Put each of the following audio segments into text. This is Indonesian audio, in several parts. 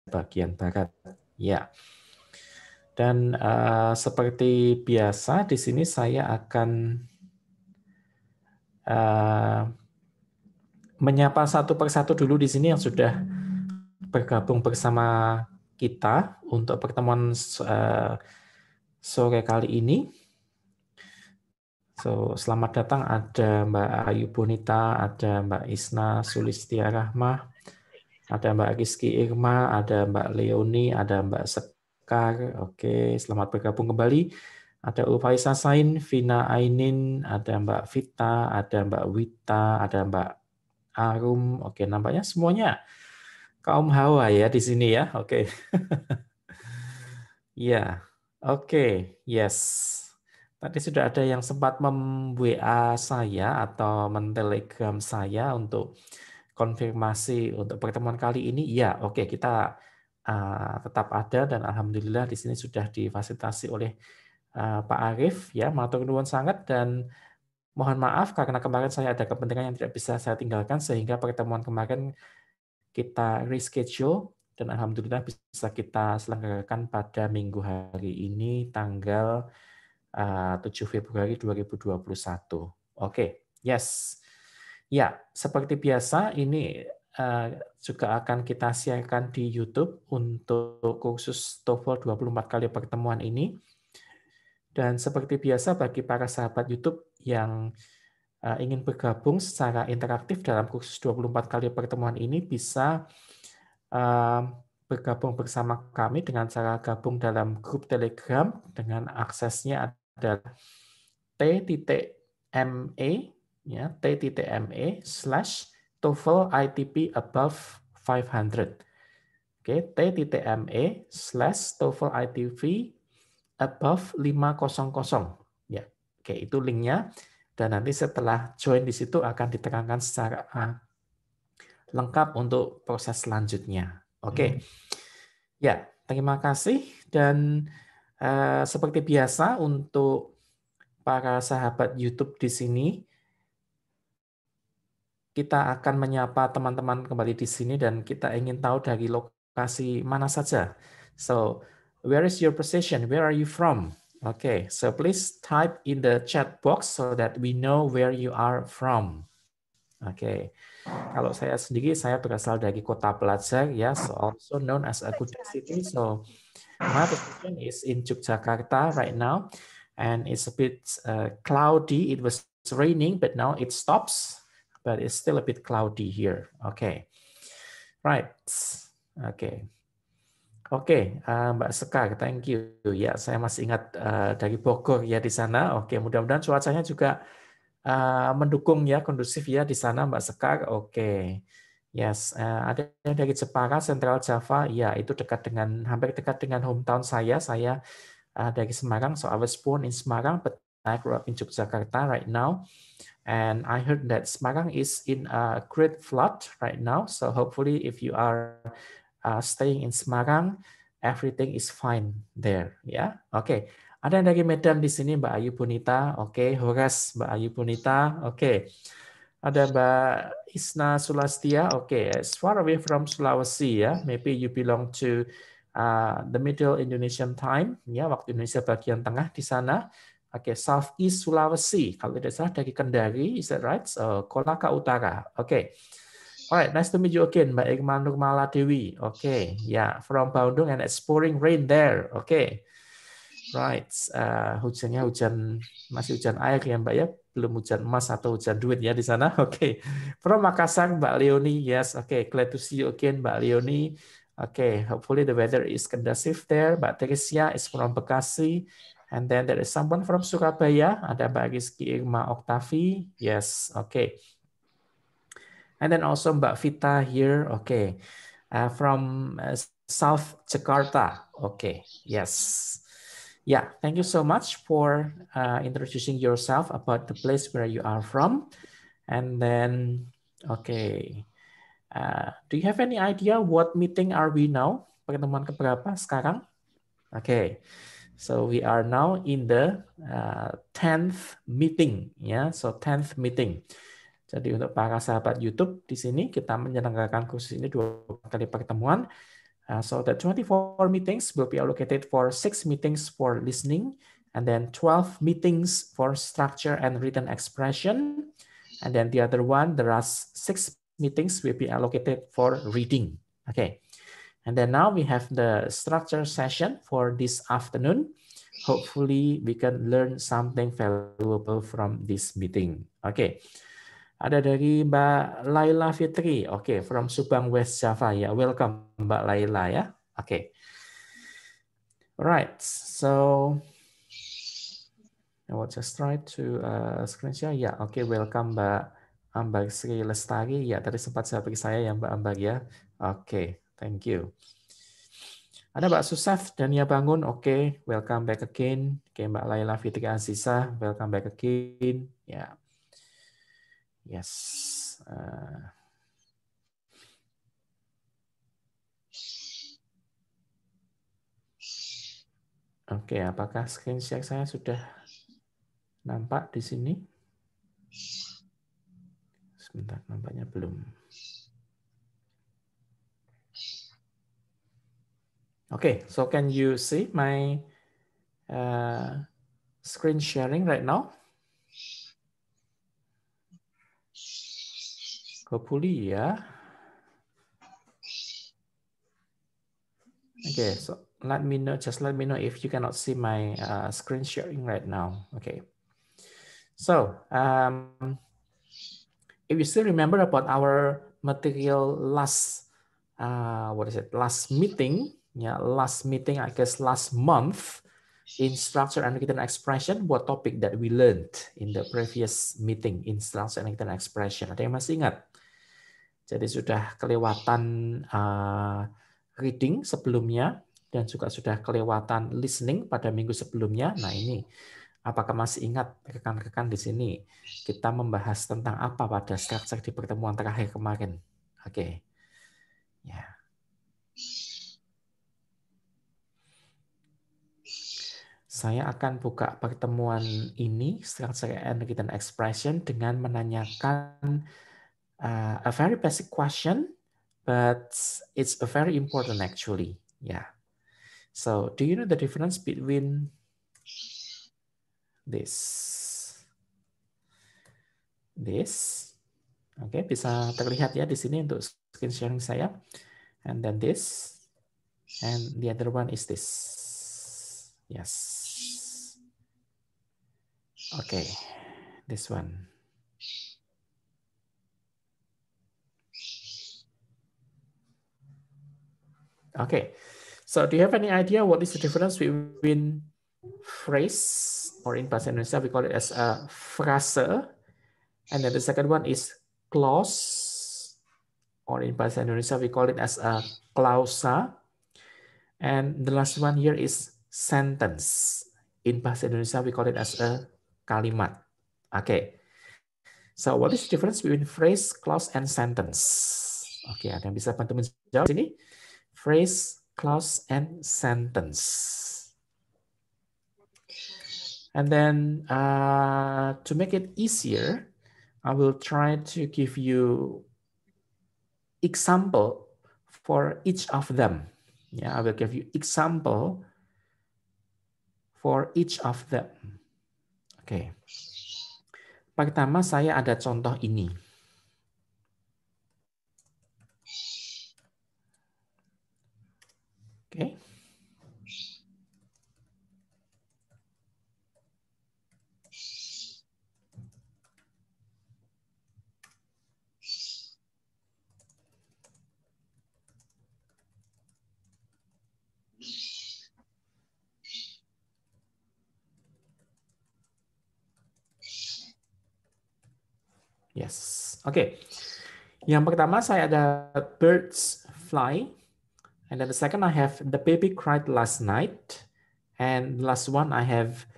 bagian barat. Ya. Dan seperti biasa di sini saya akan menyapa satu persatu dulu di sini yang sudah bergabung bersama kita untuk pertemuan sore kali ini. So, selamat datang, ada Mbak Ayu Bonita, ada Mbak Isna Sulistia Rahmah, ada Mbak Rizky Irma, ada Mbak Leoni, ada Mbak Sekar. Oke, selamat bergabung kembali. Ada Ulfaisa Sain, Vina Ainin, ada Mbak Vita, ada Mbak Wita, ada Mbak Arum. Oke, nampaknya semuanya kaum Hawa ya di sini ya. Oke. Ya, oke, yes. Tadi sudah ada yang sempat mem-WA saya atau men-telegram saya untuk konfirmasi untuk pertemuan kali ini. Ya, oke, kita tetap ada dan alhamdulillah di sini sudah difasilitasi oleh Pak Arief ya, matur nuwun sangat dan mohon maaf karena kemarin saya ada kepentingan yang tidak bisa saya tinggalkan sehingga pertemuan kemarin kita reschedule dan alhamdulillah bisa kita selenggarakan pada minggu hari ini tanggal 7 Februari 2021. Oke, yes. Ya, seperti biasa ini juga akan kita siarkan di YouTube untuk kursus TOEFL 24 kali pertemuan ini. Dan seperti biasa bagi para sahabat YouTube yang ingin bergabung secara interaktif dalam kursus 24 kali pertemuan ini bisa bergabung bersama kami dengan cara gabung dalam grup Telegram dengan aksesnya adalah t.me ya t.me/TOEFL ITP above 500. Oke, t.me/TOEFL ITP above 500. Ya, oke, itu linknya. Dan nanti setelah join di situ akan diterangkan secara lengkap untuk proses selanjutnya. Oke, ya, terima kasih. Dan seperti biasa untuk para sahabat YouTube di sini, kita akan menyapa teman-teman kembali di sini dan kita ingin tahu dari lokasi mana saja. So, where is your position? Where are you from? Okay, so please type in the chat box so that we know where you are from. Oke, kalau saya sendiri, saya berasal dari Kota Pelajar, ya, so also known as a good city. So my position is in Yogyakarta right now, and it's a bit cloudy. It was raining, but now it stops, but it's still a bit cloudy here. Okay, right. Okay. Oke, Mbak Sekar, thank you. Ya, saya masih ingat dari Bogor ya di sana. Oke, mudah-mudahan cuacanya juga mendukung ya, kondusif ya di sana, Mbak Sekar. Oke, yes, ada yang dari Jepara, Central Java. Ya, itu dekat dengan, hampir dekat dengan hometown saya. Saya dari Semarang, so I was born in Semarang, but I grew up in Yogyakarta right now. And I heard that Semarang is in a great flood right now. So hopefully, if you are staying in Semarang, everything is fine there. Ya, oke. Ada yang dari Medan di sini, Mbak Ayu Bonita. Oke, Horas, Mbak Ayu Bonita. Oke. Ada Mbak Isna Sulastia. Oke, as far away from Sulawesi ya. Maybe you belong to the Middle Indonesian time. Ya, waktu Indonesia bagian tengah di sana. Oke, Southeast Sulawesi. Kalau tidak salah dari Kendari, is that right? Kolaka Utara. Oke. Alright, nice to meet you again, Mbak Irma Nurmala Dewi. Okay, yeah, from Bandung and it's pouring rain there. Okay, right. Hujannya masih hujan air ya, Mbak ya, belum hujan emas atau hujan duit ya di sana. Okay, from Makassar, Mbak Leoni. Yes, okay, glad to see you again, Mbak Leoni. Okay, hopefully the weather is conducive there. Mbak Teresia is from Bekasi. And then there is someone from Surabaya. Ada Mbak Rizky Irma Oktavi. Yes, okay. And then also Mbak Vita here, okay, from South Jakarta, okay, yes. Yeah, thank you so much for introducing yourself about the place where you are from. And then, okay, do you have any idea what meeting are we now? Pertemuan keberapa sekarang? Okay, so we are now in the 10th meeting, ya, so 10th meeting. Jadi untuk para sahabat YouTube di sini kita menyelenggarakan kursus ini 2 kali pertemuan. So the 24 meetings will be allocated for 6 meetings for listening, and then 12 meetings for structure and written expression. And then the other one, there are 6 meetings will be allocated for reading. Okay. And then now we have the structure session for this afternoon. Hopefully we can learn something valuable from this meeting. Okay. Ada dari Mbak Laila Fitri. Oke, from Subang West Java ya. Welcome Mbak Laila ya. Oke. Right. So I will just try to screen share. Ya, oke. Welcome Mbak Ambag Sri Lestari. Ya, tadi sempat saya beri saya ya Mbak Ambag ya. Oke, thank you. Ada Mbak Susaf Dania Bangun. Oke, welcome back again. Oke, Mbak Laila Fitri Aziza. Welcome back again. Ya. Yes. Oke, apakah screen share saya sudah nampak di sini? Sebentar, nampaknya belum. Okay, so can you see my screen sharing right now? Hopefully, yeah. Okay, so let me know. Just let me know if you cannot see my screen sharing right now. Okay. So, if you still remember about our material last, last meeting, yeah, last meeting, I guess last month, in structure and written expression, what topic that we learned in the previous meeting in structure and written expression? Ada yang masih ingat? Jadi sudah kelewatan reading sebelumnya dan juga sudah kelewatan listening pada minggu sebelumnya. Nah ini, apakah masih ingat rekan-rekan di sini kita membahas tentang apa pada structure di pertemuan terakhir kemarin? Oke, ya. Saya akan buka pertemuan ini, structure and written expression, dengan menanyakan a very basic question, but it's a very important actually. Yeah. So, do you know the difference between this? Oke, bisa terlihat ya di sini untuk screen sharing saya. And then this, and the other one is this. Yes. Okay, this one. Okay, so do you have any idea what is the difference between phrase, or in bahasa Indonesia we call it as a frase, and then the second one is clause, or in bahasa Indonesia we call it as a klausa, and the last one here is sentence. In bahasa Indonesia we call it as a kalimat. Okay, so what is the difference between phrase, clause, and sentence? Oke, ada yang bisa bantu menjawab sini? Phrase, clause, and sentence. And then to make it easier, I will try to give you example for each of them. Yeah, I will give you example for each of them. Oke. Pertama saya ada contoh ini. Oke. Yes. Oke. Yang pertama saya ada birds fly. And then the second I have the baby cried last night. And the last one I have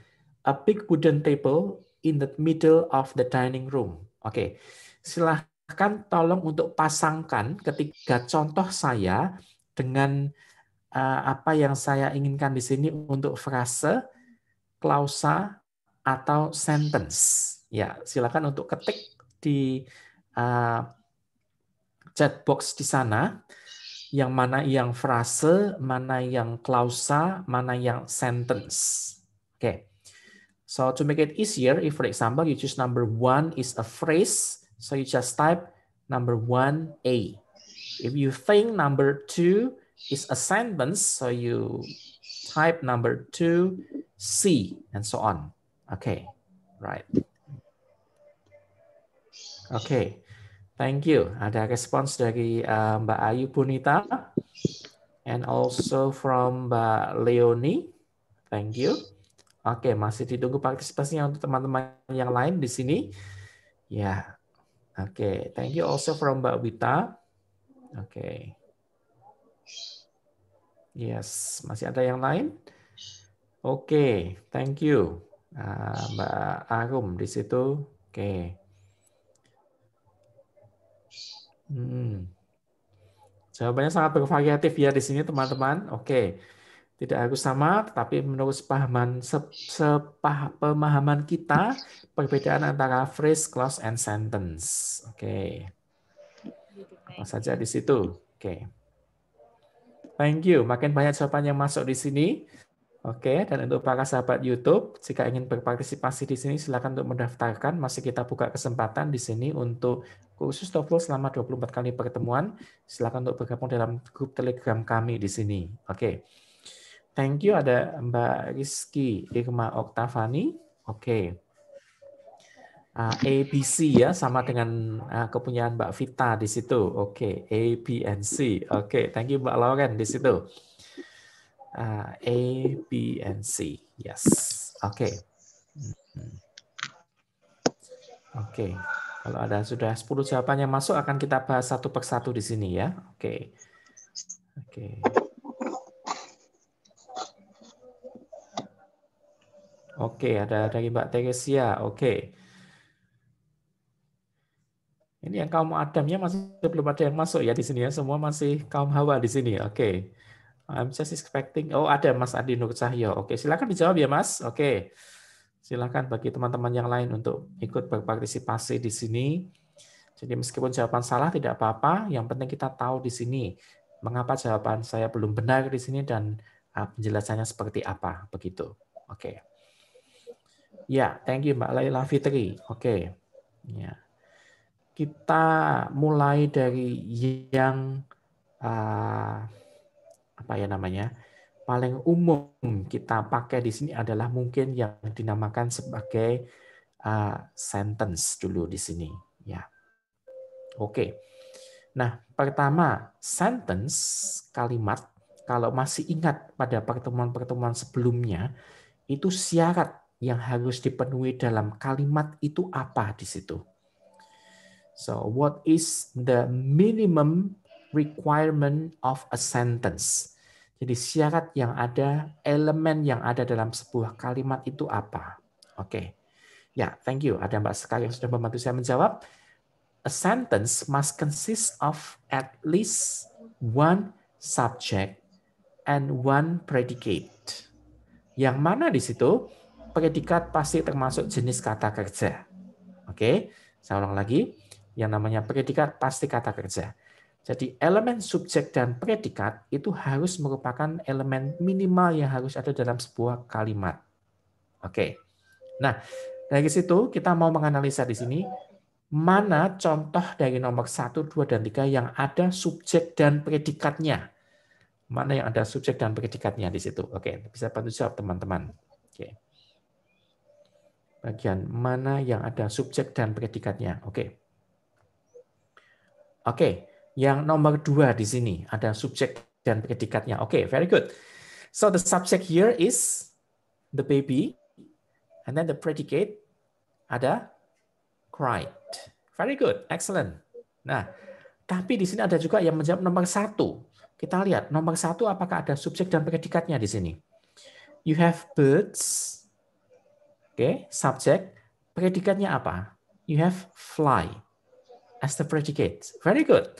a big wooden table in the middle of the dining room. Oke. Silahkan tolong untuk pasangkan ketiga contoh saya dengan apa yang saya inginkan di sini untuk frase, klausa, atau sentence. Ya, silakan untuk ketik di chat box di sana Yang mana yang frase, mana yang klausa, mana yang sentence. Okay. So to make it easier, if for example you choose number 1 is a phrase, so you just type number 1A. If you think number 2 is a sentence, so you type number 2C and so on. Okay, right. Okay, thank you. Ada respons dari Mbak Ayu Bunita and also from Mbak Leonie. Thank you. Oke, masih ditunggu partisipasinya untuk teman-teman yang lain di sini. Ya, oke. Thank you also from Mbak Wita. Oke. Yes, masih ada yang lain? Oke, thank you. Mbak Arum di situ. Oke. Jawabannya sangat bervariatif ya di sini teman-teman. Oke. Tidak harus sama, tetapi menurut pemahaman kita, perbedaan antara phrase, clause, and sentence. Oke. Apa saja di situ? Oke. Thank you. Makin banyak jawaban yang masuk di sini. Oke, dan untuk para sahabat YouTube, jika ingin berpartisipasi di sini, silakan untuk mendaftarkan. Masih kita buka kesempatan di sini untuk kursus TOEFL selama 24 kali pertemuan. Silakan untuk bergabung dalam grup Telegram kami di sini. Oke. Thank you, ada Mbak Rizky Irma Oktavani. Oke. ABC ya, sama dengan kepunyaan Mbak Vita di situ. Oke, A, B, and C. Oke, thank you Mbak Lauren di situ. A, B, and C. Yes. Oke. Oke. Kalau ada sudah 10 jawaban yang masuk, akan kita bahas satu persatu di sini ya. Oke. Oke. Oke, ada dari Mbak Teresia. Oke. Ini yang kaum Adamnya masih belum ada yang masuk ya di sini ya. Semua masih kaum Hawa di sini. Oke. I'm just expecting. Oh, ada Mas Adi Nur Cahyo. Oke, silakan dijawab ya, Mas. Oke. Silakan bagi teman-teman yang lain untuk ikut berpartisipasi di sini. Jadi meskipun jawaban salah tidak apa-apa, yang penting kita tahu di sini mengapa jawaban saya belum benar di sini dan penjelasannya seperti apa begitu. Oke. Ya, thank you Mbak Laila Fitri. Oke. Ya. Kita mulai dari yang apa ya namanya? Paling umum kita pakai di sini adalah mungkin yang dinamakan sebagai sentence dulu di sini, ya. Oke. Nah, pertama sentence kalimat, kalau masih ingat pada pertemuan-pertemuan sebelumnya, itu syarat yang harus dipenuhi dalam kalimat itu apa di situ. So, what is the minimum requirement of a sentence? Jadi syarat yang ada, elemen yang ada dalam sebuah kalimat itu apa? Oke. Ya, thank you. Ada Mbak Sekar yang sudah membantu saya menjawab. A sentence must consist of at least one subject and one predicate. Yang mana di situ predikat pasti termasuk jenis kata kerja. Oke, saya ulang lagi. Yang namanya predikat pasti kata kerja. Jadi elemen subjek dan predikat itu harus merupakan elemen minimal yang harus ada dalam sebuah kalimat. Oke. Nah, dari situ kita mau menganalisa di sini mana contoh dari nomor 1, 2, dan 3 yang ada subjek dan predikatnya. Mana yang ada subjek dan predikatnya di situ. Oke, bisa bantu jawab teman-teman. Oke. Bagian mana yang ada subjek dan predikatnya. Oke. Oke, yang nomor 2 di sini ada subjek dan predikatnya. Oke, very good. So the subject here is the baby, and then the predicate ada cried. Very good, excellent. Nah, tapi di sini ada juga yang menjawab nomor 1. Kita lihat nomor 1 apakah ada subjek dan predikatnya di sini. You have birds. Oke, subjek. Predikatnya apa? You have fly as the predicate. Very good.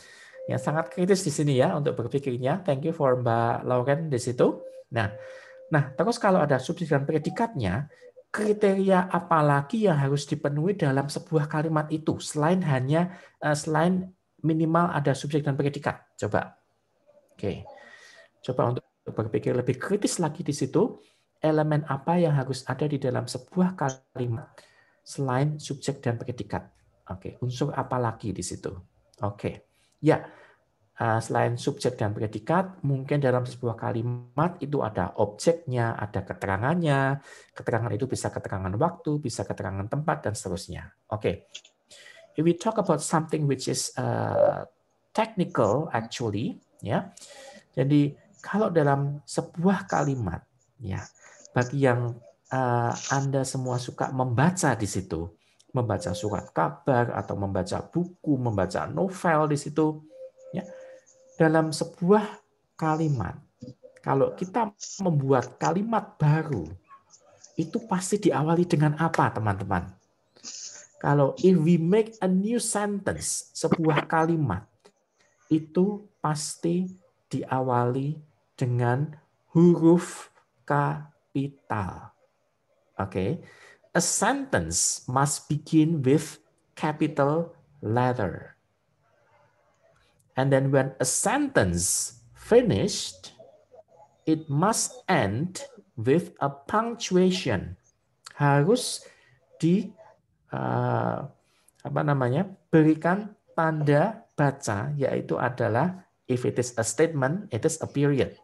Yang sangat kritis di sini ya untuk berpikirnya. Thank you for Mbak Lauren di situ. Nah, terus kalau ada subjek dan predikatnya, kriteria apa lagi yang harus dipenuhi dalam sebuah kalimat itu selain minimal ada subjek dan predikat? Coba. Oke. Coba untuk berpikir lebih kritis lagi di situ, elemen apa yang harus ada di dalam sebuah kalimat selain subjek dan predikat. Oke, unsur apa lagi di situ? Oke. Ya, selain subjek dan predikat, mungkin dalam sebuah kalimat itu ada objeknya, ada keterangannya. Keterangan itu bisa keterangan waktu, bisa keterangan tempat, dan seterusnya. Oke. If we talk about something which is technical actually, ya. Jadi kalau dalam sebuah kalimat, ya, bagi yang Anda semua suka membaca di situ, membaca surat kabar atau membaca buku, membaca novel di situ, ya, dalam sebuah kalimat, kalau kita membuat kalimat baru, itu pasti diawali dengan apa, teman-teman? Kalau if we make a new sentence, sebuah kalimat, itu pasti diawali dengan huruf kapital. Oke. A sentence must begin with capital letter. And then when a sentence finished, it must end with a punctuation. Harus berikan tanda baca, yaitu adalah if it is a statement, it is a period.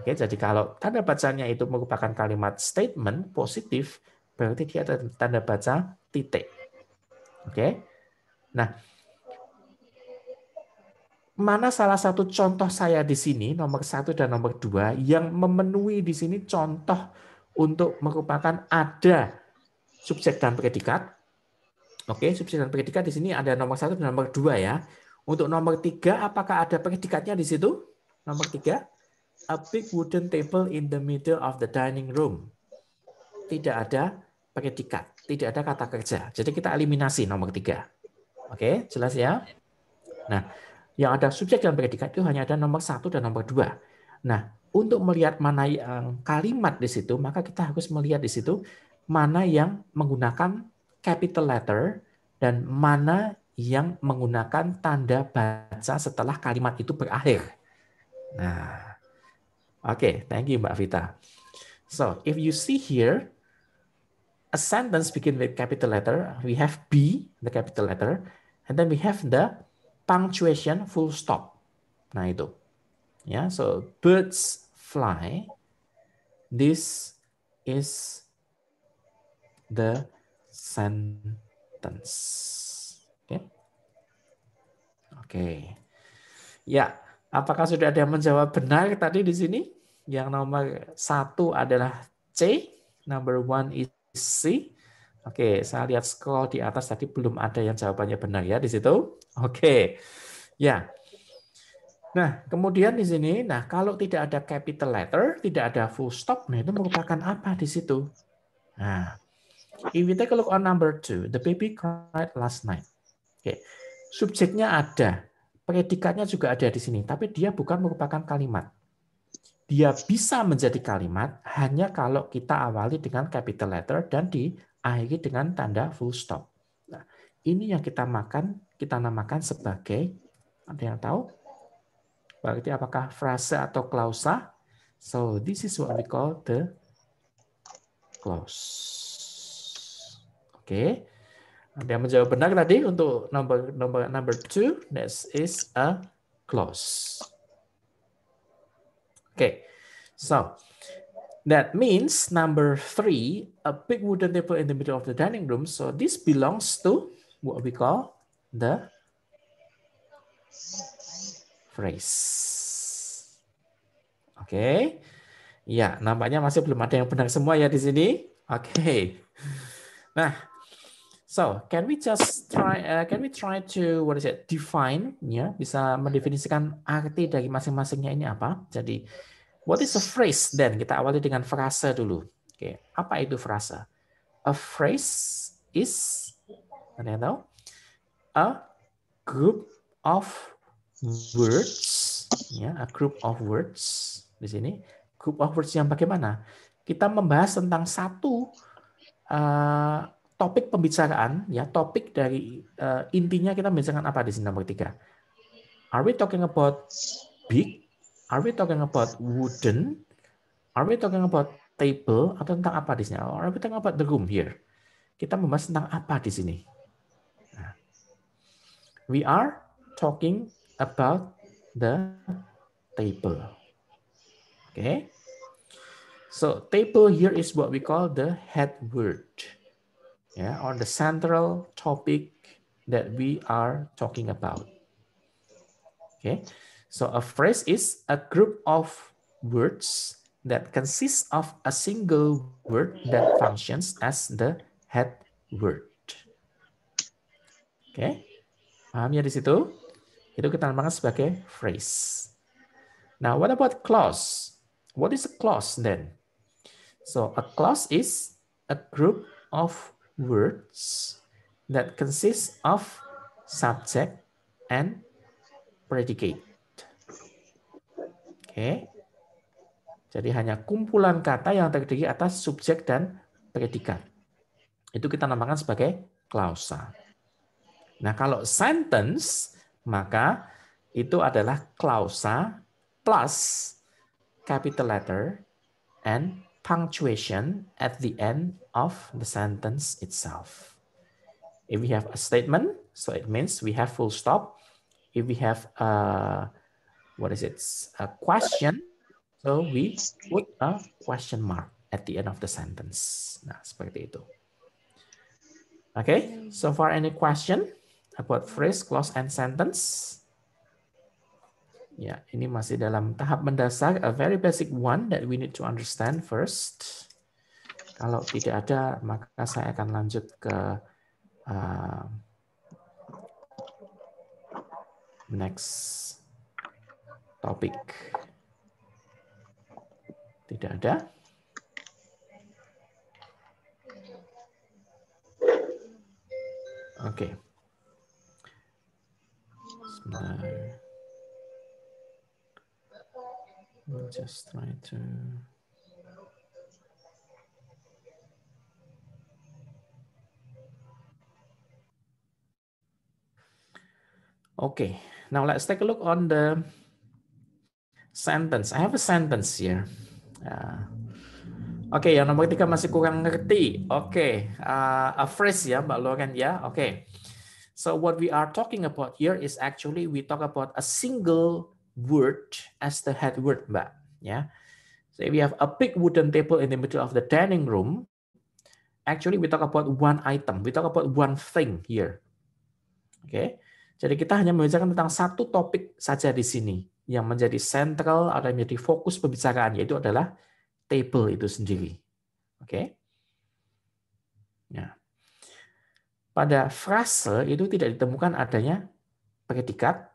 Oke, jadi kalau tanda bacanya itu merupakan kalimat statement positif, berarti dia ada tanda baca titik. Oke. Nah, mana salah satu contoh saya di sini, nomor 1 dan nomor 2, yang memenuhi di sini contoh untuk merupakan ada subjek dan predikat. Oke, subjek dan predikat di sini ada nomor 1 dan nomor 2 ya. Untuk nomor 3, apakah ada predikatnya di situ? Nomor 3, a big wooden table in the middle of the dining room. Tidak ada predikat, tidak ada kata kerja. Jadi kita eliminasi nomor 3. Oke, jelas ya? Nah, yang ada subjek dan predikat itu hanya ada nomor 1 dan nomor 2. Nah, untuk melihat mana yang kalimat di situ, maka kita harus melihat di situ mana yang menggunakan capital letter dan mana yang menggunakan tanda baca setelah kalimat itu berakhir. Nah, oke, thank you Mbak Vita. So, if you see here, a sentence begin with capital letter, we have B, the capital letter, and then we have the punctuation full stop. Nah itu. Ya, so birds fly. This is the sentence. Oke. Oke. Ya, apakah sudah ada yang menjawab benar tadi di sini? Yang nomor 1 adalah C, number 1 is C. Oke, saya lihat scroll di atas tadi belum ada yang jawabannya benar ya di situ. Oke. Ya. Nah, kemudian di sini, nah kalau tidak ada capital letter, tidak ada full stop, nah itu merupakan apa di situ? Nah, if we take a look on number 2, the baby cried last night. Oke, subjeknya ada, predikatnya juga ada di sini, tapi dia bukan merupakan kalimat. Dia bisa menjadi kalimat hanya kalau kita awali dengan capital letter dan diakhiri dengan tanda full stop. Nah, ini yang kita namakan sebagai, ada yang tahu? Berarti apakah frase atau klausa? So this is what we call the clause. Oke. Ada yang menjawab benar tadi untuk number 2, that is a clause. Okay. So that means number 3, a big wooden table in the middle of the dining room. So this belongs to what we call the phrase. Oke. Ya, nampaknya masih belum ada yang benar semua ya di sini. Oke. Nah, so can we try to define ya, bisa mendefinisikan arti dari masing-masingnya ini apa? Jadi what is a phrase then? Kita awali dengan frase dulu. Oke, apa itu frase? A phrase is, ada yang tahu? A group of words, ya, a group of words di sini. Group of words yang bagaimana? Kita membahas tentang satu topik pembicaraan, ya, topik dari intinya kita membicarakan apa di sini nomor 3? Are we talking about big Are we talking about wooden? Are we talking about table? Atau tentang apa di sini? Or are we talking about the room here? Kita membahas tentang apa di sini? Nah, we are talking about the table. Okay. So table here is what we call the head word. Yeah, or the central topic that we are talking about. Okay. So a phrase is a group of words that consists of a single word that functions as the head word. Oke, paham ya di situ? Itu kita namakan sebagai phrase. Now, what about clause? What is a clause then? So, a clause is a group of words that consists of subject and predicate. Oke. Jadi hanya kumpulan kata yang terdiri atas subjek dan predikat. Itu kita namakan sebagai klausa. Nah, kalau sentence, maka itu adalah klausa plus capital letter and punctuation at the end of the sentence itself. If we have a statement, so it means we have full stop. If we have a question, so we put a question mark at the end of the sentence. Nah, seperti itu. Okay, so far any question about phrase, clause, and sentence? Ya, ini masih dalam tahap mendasar, a very basic one that we need to understand first. Kalau tidak ada, maka saya akan lanjut ke next topic. Tidak ada? Oke. Sebentar. We'll just try to... Okay, now let's take a look on the sentence. I have a sentence here. Oke, yang nomor 3 masih kurang ngerti. Oke, a phrase ya Mbak Loren ya. Oke. So what we are talking about here is actually we talk about a single word as the head word, Mbak. Yeah. So if we have a big wooden table in the middle of the dining room, actually we talk about one item. We talk about one thing here. Oke. Jadi kita hanya membicarakan tentang satu topik saja di sini yang menjadi sentral atau menjadi fokus pembicaraan, yaitu adalah table itu sendiri. Oke. Ya. Pada frase itu tidak ditemukan adanya predikat,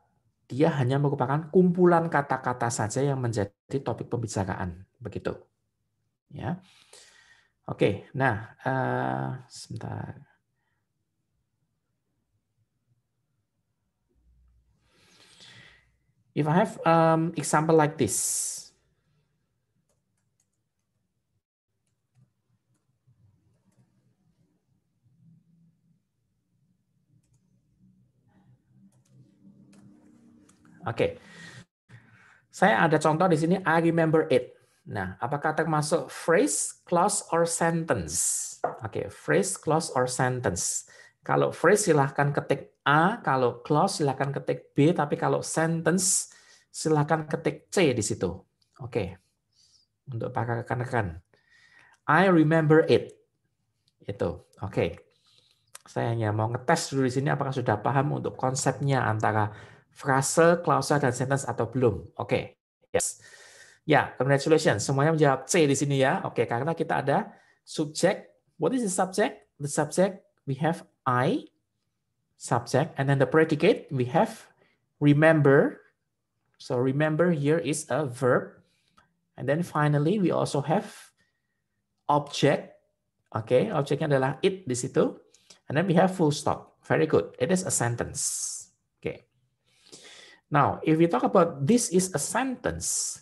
dia hanya merupakan kumpulan kata-kata saja yang menjadi topik pembicaraan, begitu. Ya. Oke, nah sebentar. If I have example like this. Oke. Saya ada contoh di sini, I remember it. Nah, apakah termasuk phrase, clause, or sentence? Oke, phrase, clause, or sentence. Kalau phrase silahkan ketik A, kalau clause silahkan ketik B, tapi kalau sentence silahkan ketik C di situ. Oke, untuk para rekan-rekan. I remember it. Itu, oke. Saya hanya mau ngetes dulu di sini apakah sudah paham untuk konsepnya antara frase, klausa, dan sentence atau belum. Oke, yes. Ya, congratulations. Semuanya menjawab C di sini ya. Oke, karena kita ada subject. What is the subject? The subject, we have I, subject, and then the predicate, we have remember. So remember here is a verb. And then finally, we also have object. Oke, objeknya adalah it di situ. And then we have full stop. Very good. It is a sentence. Okay. Now, if we talk about this is a sentence,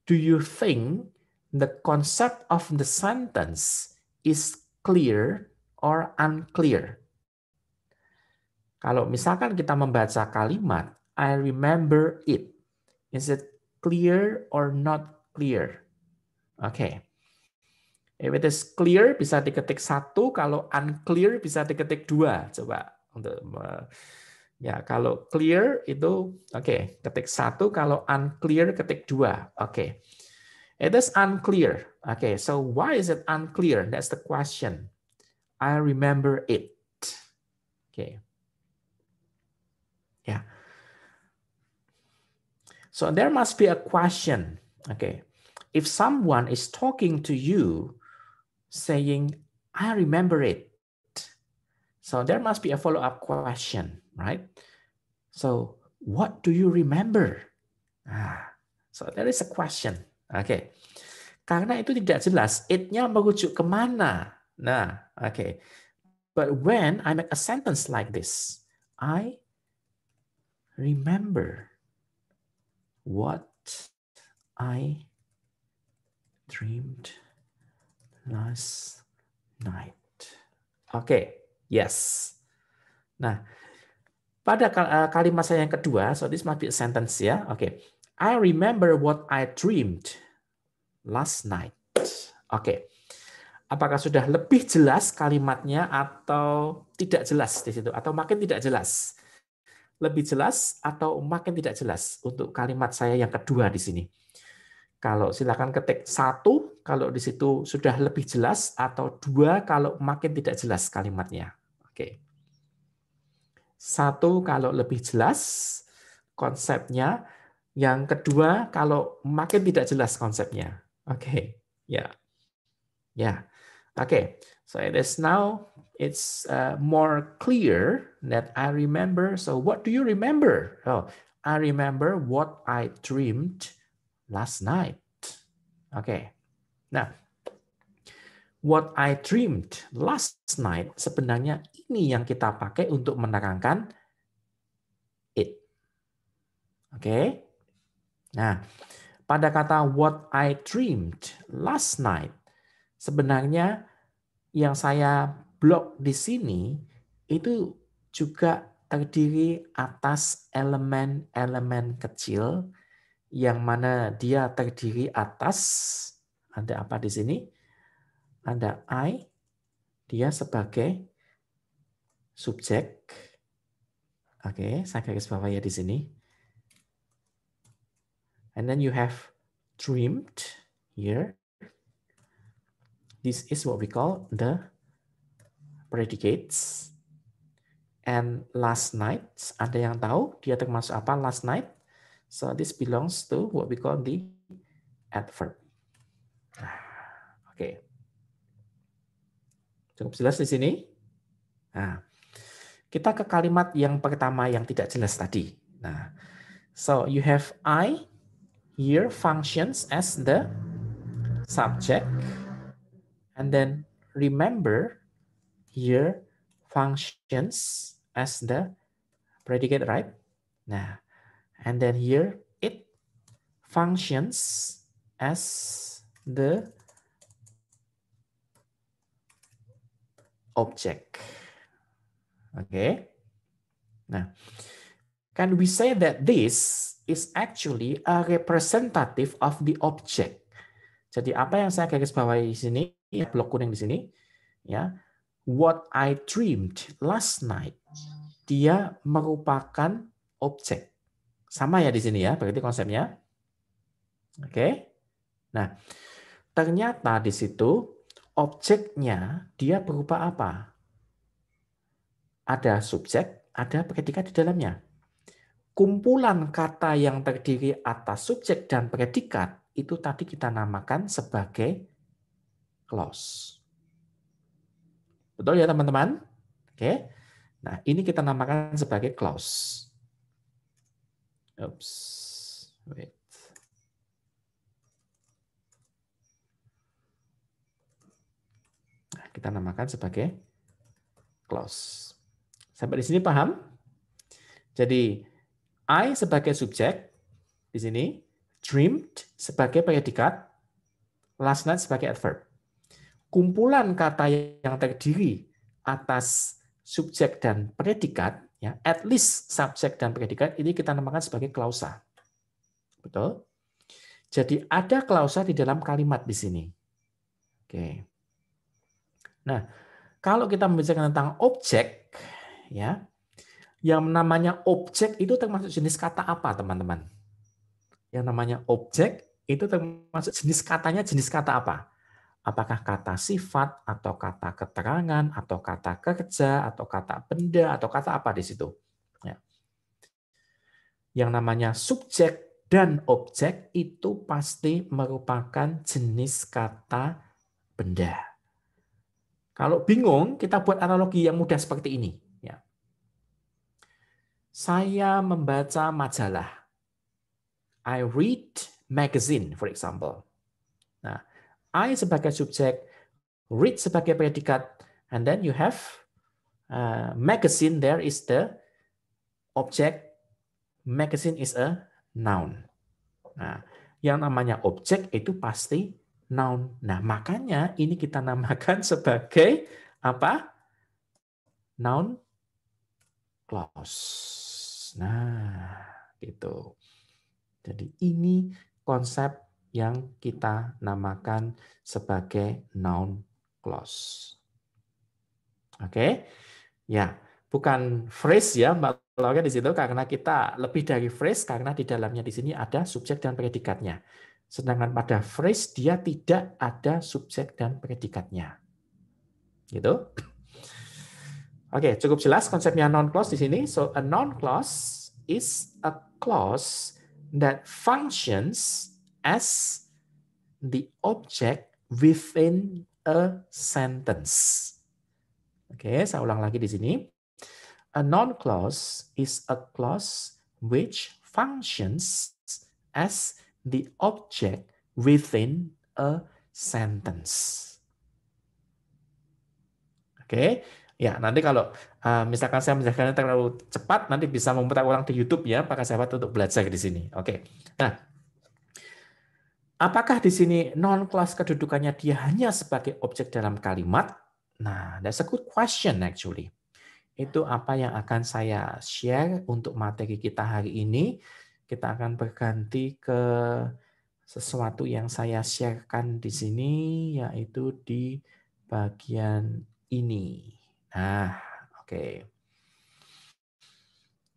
do you think the concept of the sentence is clear or unclear? Kalau misalkan kita membaca kalimat, I remember it. Is it clear or not clear? Oke. If it is clear bisa diketik 1, kalau unclear bisa diketik 2. Coba untuk ya, kalau clear itu oke, ketik 1, kalau unclear ketik 2. Oke. It is unclear. Okay, so why is it unclear? That's the question. I remember it. Okay. Yeah. So there must be a question. Okay. If someone is talking to you saying, I remember it. So there must be a follow-up question, right? So what do you remember? So there is a question. Okay. Karena itu tidak jelas, it-nya merujuk kemana? Nah, okay. But when I make a sentence like this, I remember what I dreamed last night. Oke, yes. Nah, pada kalimat saya yang kedua, so this must be a sentence ya. Oke. I remember what I dreamed last night. Oke. Apakah sudah lebih jelas kalimatnya atau tidak jelas di situ? Atau makin tidak jelas? Lebih jelas atau makin tidak jelas untuk kalimat saya yang kedua di sini? Kalau silakan ketik 1 kalau di situ sudah lebih jelas, atau 2 kalau makin tidak jelas kalimatnya. Oke. 1 kalau lebih jelas konsepnya, yang kedua kalau makin tidak jelas konsepnya. Oke. Ya. Ya. Oke. So it is now it's more clear that I remember. So what do you remember? Oh, I remember what I dreamed last night. Oke. Nah, what I dreamed last night sebenarnya ini yang kita pakai untuk menerangkan it. Oke. Nah, pada kata what I dreamed last night, sebenarnya yang saya blok di sini itu juga terdiri atas elemen-elemen kecil yang mana dia terdiri atas, ada apa di sini? Ada I, dia sebagai subjek. Oke, saya garis bawah ya di sini. And then you have dreamed here. This is what we call the predicates. And last night, ada yang tahu dia termasuk apa last night? So this belongs to what we call the adverb. Oke. Cukup jelas di sini? Nah, kita ke kalimat yang pertama yang tidak jelas tadi. Nah, so you have I here functions as the subject, and then remember here functions as the predicate, right? Nah, and then here it functions as the object. Okay. Nah, can we say that this is actually a representative of the object? Jadi apa yang saya garis bawahi di sini, blok kuning di sini, ya, what I dreamed last night, dia merupakan objek. Sama ya di sini ya, berarti konsepnya. Oke. Nah, ternyata di situ objeknya dia berupa apa? Ada subjek, ada predikat di dalamnya. Kumpulan kata yang terdiri atas subjek dan predikat itu tadi kita namakan sebagai clause. Betul ya teman-teman? Oke. Nah, ini kita namakan sebagai clause. Oops. Wait. Nah, kita namakan sebagai clause. Sampai di sini paham? Jadi I sebagai subjek di sini, dreamed sebagai predikat, last night sebagai adverb. Kumpulan kata yang terdiri atas subjek dan predikat, ya, at least subjek dan predikat, ini kita namakan sebagai klausa. Betul? Jadi ada klausa di dalam kalimat di sini. Oke. Nah, kalau kita membicarakan tentang objek, ya, yang namanya objek itu termasuk jenis kata apa, teman-teman? Yang namanya objek itu termasuk jenis katanya jenis kata apa? Apakah kata sifat, atau kata keterangan, atau kata kerja, atau kata benda, atau kata apa di situ? Ya. Yang namanya subjek dan objek itu pasti merupakan jenis kata benda. Kalau bingung, kita buat analogi yang mudah seperti ini. Ya. Saya membaca majalah. I read magazine, for example. Nah, I sebagai subjek, read sebagai predikat, and then you have magazine, there is the object, magazine is a noun. Nah, yang namanya objek itu pasti noun. Nah, makanya ini kita namakan sebagai apa? Noun clause. Nah, gitu. Jadi ini konsep yang kita namakan sebagai noun clause. Oke? Ya, bukan phrase ya, Mbak Laura di situ karena kita lebih dari phrase karena di dalamnya di sini ada subjek dan predikatnya. Sedangkan pada phrase dia tidak ada subjek dan predikatnya. Gitu. Oke, cukup jelas konsepnya noun clause di sini. So a noun clause is a clause that functions as the object within a sentence. Oke, saya ulang lagi di sini. A noun clause is a clause which functions as the object within a sentence. Oke, ya nanti kalau misalkan saya menjelaskannya terlalu cepat, nanti bisa memutar ulang di YouTube ya, para sahabat untuk belajar di sini. Oke, nah apakah di sini noun clause kedudukannya dia hanya sebagai objek dalam kalimat? Nah, that's a good question actually. Itu apa yang akan saya share untuk materi kita hari ini. Kita akan berganti ke sesuatu yang saya sharekan di sini, yaitu di bagian ini. Nah, oke.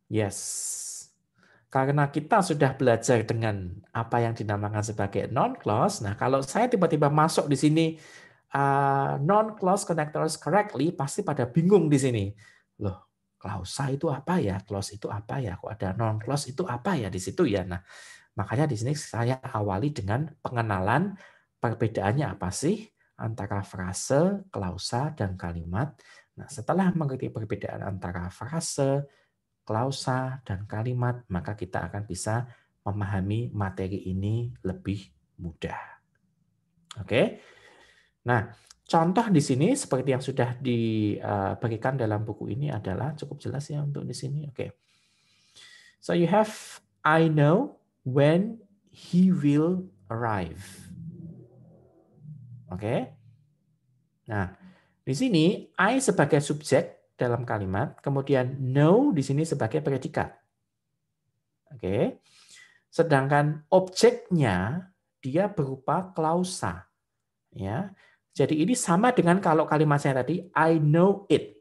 Yes. Karena kita sudah belajar dengan apa yang dinamakan sebagai noun clause. Nah, kalau saya tiba-tiba masuk di sini noun clause connectors correctly, pasti pada bingung di sini. Loh, klausa itu apa ya? Clause itu apa ya? Kok ada noun clause itu apa ya di situ ya? Nah, makanya di sini saya awali dengan pengenalan perbedaannya apa sih antara frase, klausa, dan kalimat. Nah, setelah mengerti perbedaan antara frase, klausa, dan kalimat, maka kita akan bisa memahami materi ini lebih mudah. Oke. Nah, contoh di sini seperti yang sudah diberikan dalam buku ini adalah cukup jelas ya untuk di sini. Oke. So you have I know when he will arrive. Oke. Nah, di sini I sebagai subjek dalam kalimat, kemudian know di sini sebagai predikat. Oke. Sedangkan objeknya dia berupa klausa. Ya. Jadi ini sama dengan kalau kalimat saya tadi I know it.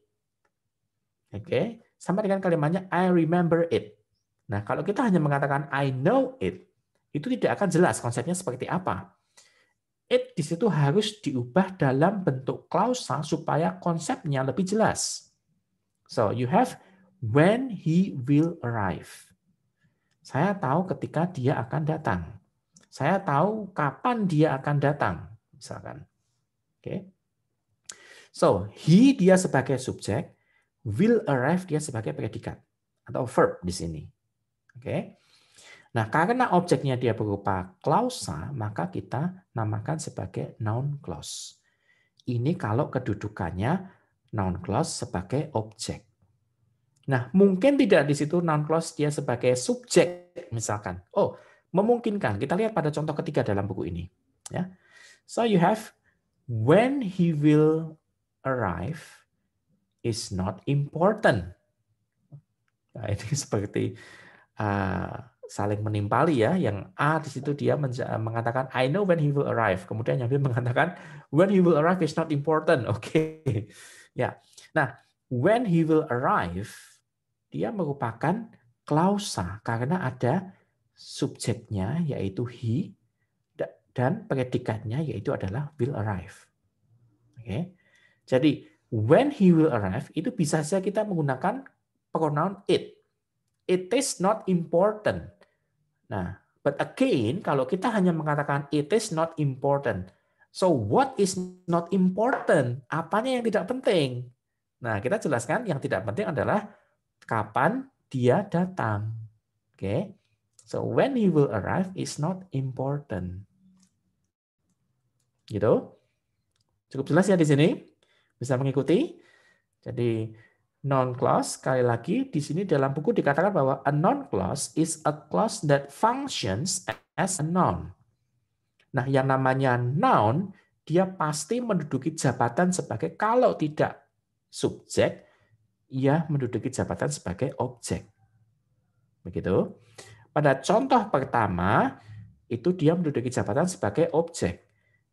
Oke, sama dengan kalimatnya I remember it. Nah, kalau kita hanya mengatakan I know it, itu tidak akan jelas konsepnya seperti apa. It di situ harus diubah dalam bentuk klausa supaya konsepnya lebih jelas. So, you have when he will arrive. Saya tahu ketika dia akan datang. Saya tahu kapan dia akan datang, misalkan. Oke. So, he dia sebagai subjek, will arrive dia sebagai predikat atau verb di sini. Oke. Nah, karena objeknya dia berupa klausa, maka kita namakan sebagai noun clause. Ini kalau kedudukannya noun clause sebagai objek. Nah, mungkin tidak di situ noun clause dia sebagai subjek misalkan. Oh, memungkinkan. Kita lihat pada contoh ketiga dalam buku ini, ya. So you have when he will arrive is not important. Nah, ini seperti saling menimpali ya. Yang A di situ dia mengatakan I know when he will arrive. Kemudian yang B mengatakan when he will arrive is not important. Oke. Ya. Nah, when he will arrive dia merupakan klausa karena ada subjeknya yaitu he dan predikatnya yaitu adalah will arrive. Oke. Jadi when he will arrive itu bisa saja kita menggunakan pronoun it. It is not important. Nah, but again, kalau kita hanya mengatakan it is not important, so what is not important? Apanya yang tidak penting? Nah, kita jelaskan yang tidak penting adalah kapan dia datang. Oke. So when he will arrive is not important. Gitu. Cukup jelas ya di sini? Bisa mengikuti? Jadi noun clause, sekali lagi di sini dalam buku dikatakan bahwa a noun clause is a clause that functions as a noun. Nah, yang namanya noun, dia pasti menduduki jabatan sebagai, kalau tidak subjek, ia menduduki jabatan sebagai objek. Begitu. Pada contoh pertama, itu dia menduduki jabatan sebagai objek.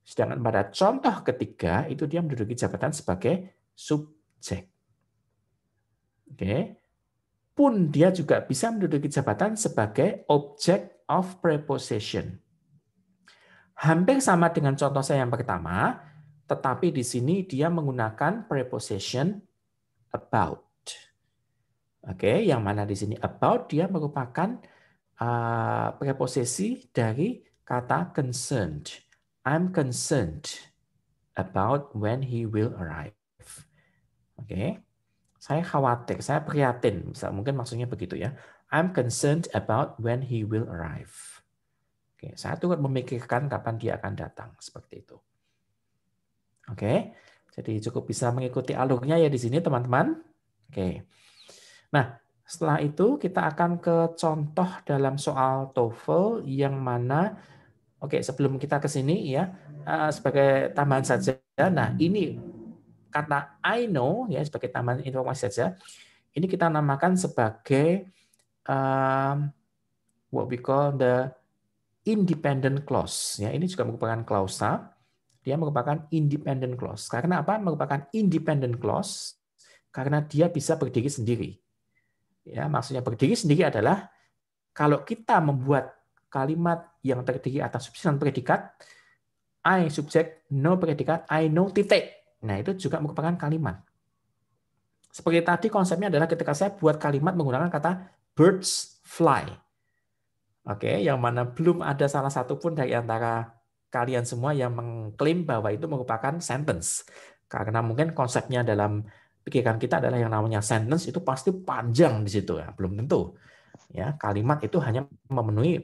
Sedangkan pada contoh ketiga, itu dia menduduki jabatan sebagai subjek. Oke. Pun dia juga bisa menduduki jabatan sebagai object of preposition. Hampir sama dengan contoh saya yang pertama, tetapi di sini dia menggunakan preposition about. Oke, yang mana di sini about dia merupakan preposisi dari kata concerned. I'm concerned about when he will arrive. Oke. Saya khawatir, saya prihatin, mungkin maksudnya begitu ya. I'm concerned about when he will arrive. Oke, saya turut memikirkan kapan dia akan datang, seperti itu. Oke, jadi cukup bisa mengikuti alurnya ya di sini teman-teman. Oke, nah setelah itu kita akan ke contoh dalam soal TOEFL yang mana, oke sebelum kita ke sini ya, sebagai tambahan saja. Nah ini kata I know ya sebagai tambahan informasi saja. Ini kita namakan sebagai what we call the independent clause. Ya, ini juga merupakan klausa. Dia merupakan independent clause. Karena apa? Merupakan independent clause karena dia bisa berdiri sendiri. Ya, maksudnya berdiri sendiri adalah kalau kita membuat kalimat yang terdiri atas subjek dan predikat, I subjek, no predikat, I know titik. Nah, itu juga merupakan kalimat. Seperti tadi konsepnya adalah ketika saya buat kalimat menggunakan kata birds fly. Oke, yang mana belum ada salah satu pun dari antara kalian semua yang mengklaim bahwa itu merupakan sentence. Karena mungkin konsepnya dalam pikiran kita adalah yang namanya sentence itu pasti panjang di situ ya, belum tentu. Ya, kalimat itu hanya memenuhi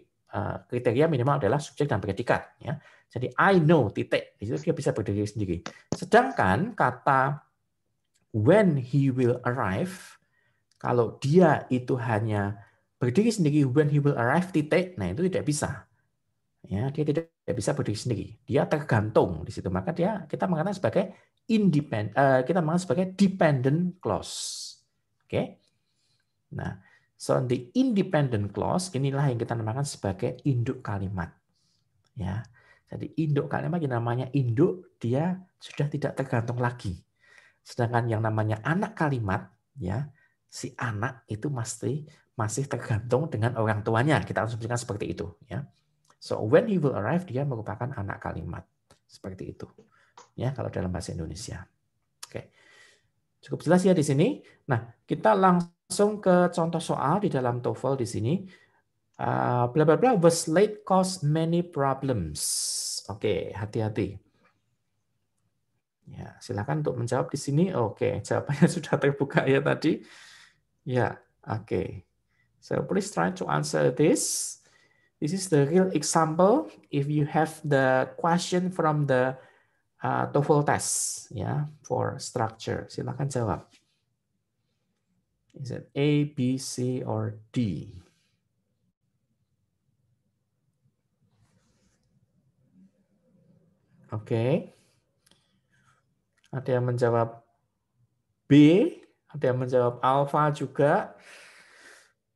kriteria minimal adalah subjek dan predikat ya. Jadi I know titik, di situ dia bisa berdiri sendiri. Sedangkan kata when he will arrive, kalau dia itu hanya berdiri sendiri when he will arrive titik, nah itu tidak bisa. Ya, dia tidak bisa berdiri sendiri. Dia tergantung di situ. Maka kita mengatakan sebagai kita mengatakan sebagai dependent clause. Oke. Nah, so the independent clause inilah yang kita namakan sebagai induk kalimat. Ya. Jadi induk kalimat yang namanya induk dia sudah tidak tergantung lagi. Sedangkan yang namanya anak kalimat, ya si anak itu masih tergantung dengan orang tuanya. Kita asumsikan seperti itu. Ya. So when he will arrive, dia merupakan anak kalimat. Seperti itu. Ya, kalau dalam bahasa Indonesia. Oke. Cukup jelas ya di sini. Nah, kita langsung ke contoh soal di dalam TOEFL di sini. Bla bla bla was late cause many problems. Oke, hati-hati. Ya, silakan untuk menjawab di sini. Oke, jawabannya sudah terbuka ya tadi. Ya, oke. So please try to answer this. This is the real example. If you have the question from the TOEFL test, ya, for structure, silakan jawab. Is it A, B, C, or D? Oke. Ada yang menjawab B, ada yang menjawab alpha juga.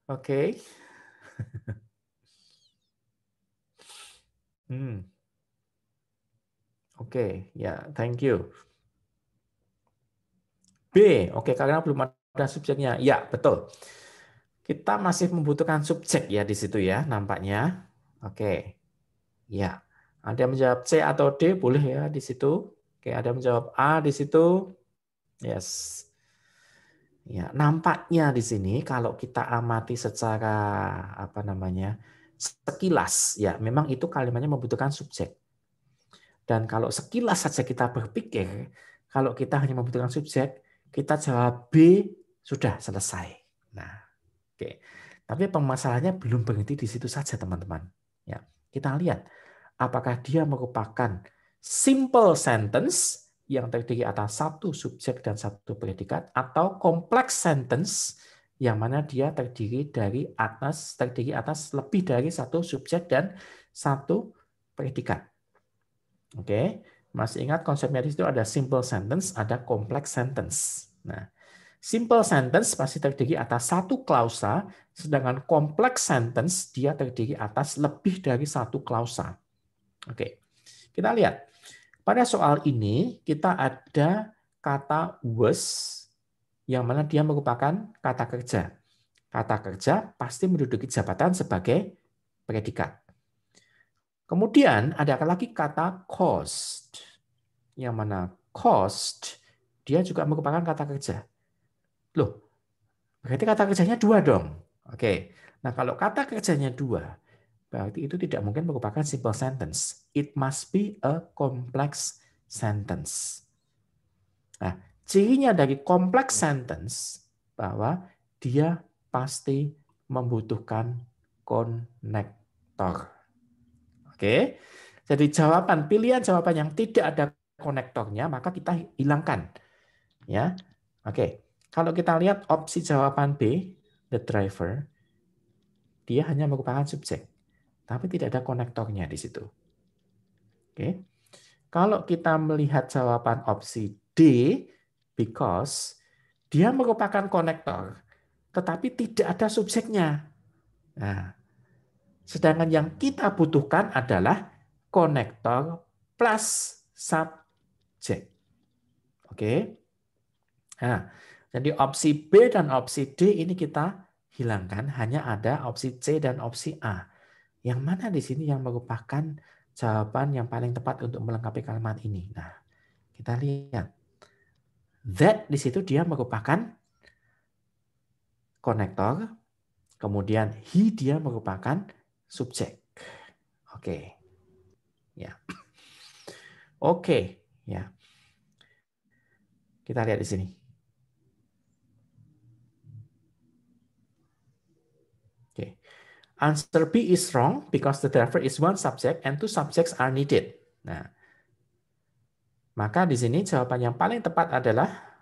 Oke. Oke, ya, thank you. B, oke, karena belum ada subjeknya. Ya, betul. Kita masih membutuhkan subjek ya di situ ya, nampaknya. Oke, ya. Ada yang menjawab C atau D, boleh ya di situ. Oke, ada yang menjawab A di situ. Yes. Ya, nampaknya di sini kalau kita amati secara apa namanya? Sekilas ya, memang itu kalimatnya membutuhkan subjek. Dan kalau sekilas saja kita berpikir, kalau kita hanya membutuhkan subjek, kita jawab B, sudah selesai. Nah, oke. Tapi permasalahannya belum berhenti di situ saja, teman-teman. Ya, kita lihat apakah dia merupakan simple sentence yang terdiri atas satu subjek dan satu predikat, atau complex sentence yang mana dia terdiri atas lebih dari satu subjek dan satu predikat. Oke, masih ingat konsepnya di situ ada simple sentence, ada complex sentence. Nah, simple sentence pasti terdiri atas satu klausa, sedangkan complex sentence dia terdiri atas lebih dari satu klausa. Oke, kita lihat. Pada soal ini kita ada kata was yang mana dia merupakan kata kerja. Kata kerja pasti menduduki jabatan sebagai predikat. Kemudian ada lagi kata cost, yang mana cost dia juga merupakan kata kerja. Loh, berarti kata kerjanya dua dong. Oke, nah kalau kata kerjanya dua, berarti itu tidak mungkin merupakan simple sentence. It must be a complex sentence. Nah, cirinya dari complex sentence bahwa dia pasti membutuhkan konektor. Oke, jadi pilihan jawaban yang tidak ada konektornya, maka kita hilangkan. Ya, oke. Kalau kita lihat opsi jawaban B, the driver, dia hanya merupakan subjek, tapi tidak ada konektornya di situ. Oke. Kalau kita melihat jawaban opsi D, because, dia merupakan konektor, tetapi tidak ada subjeknya. Nah, sedangkan yang kita butuhkan adalah konektor plus subjek. Oke. Nah, jadi opsi B dan opsi D ini kita hilangkan, hanya ada opsi C dan opsi A. Yang mana di sini yang merupakan jawaban yang paling tepat untuk melengkapi kalimat ini. Nah, kita lihat. That di situ dia merupakan konektor, kemudian he dia merupakan subjek. Oke. Ya. Oke, ya. Kita lihat di sini. Oke. Answer B is wrong because the driver is one subject and two subjects are needed. Nah, maka di sini jawaban yang paling tepat adalah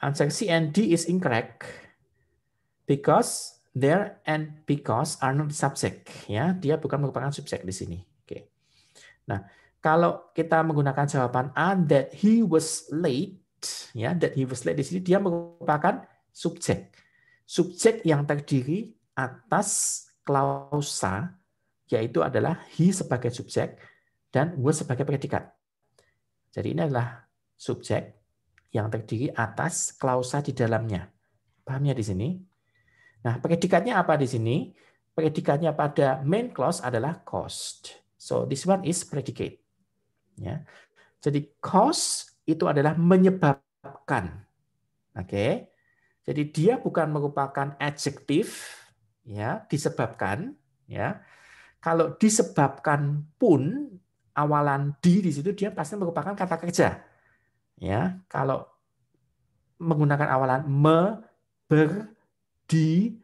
answer C and D is incorrect because there and because are not subject. Ya, dia bukan merupakan subjek di sini. Oke. Nah, kalau kita menggunakan jawaban A that he was late, ya, that he was late di sini dia merupakan subjek. Subjek yang terdiri atas klausa, yaitu adalah he sebagai subjek dan was sebagai predikat. Jadi ini adalah subjek yang terdiri atas klausa di dalamnya. Pahamnya di sini? Nah, predikatnya apa di sini? Predikatnya pada main clause adalah cost. So this one is predicate. Ya. Jadi cost itu adalah menyebabkan. Oke. Jadi dia bukan merupakan adjektif, ya, disebabkan, ya. Kalau disebabkan pun awalan di situ dia pasti merupakan kata kerja. Ya, kalau menggunakan awalan me, ber, di,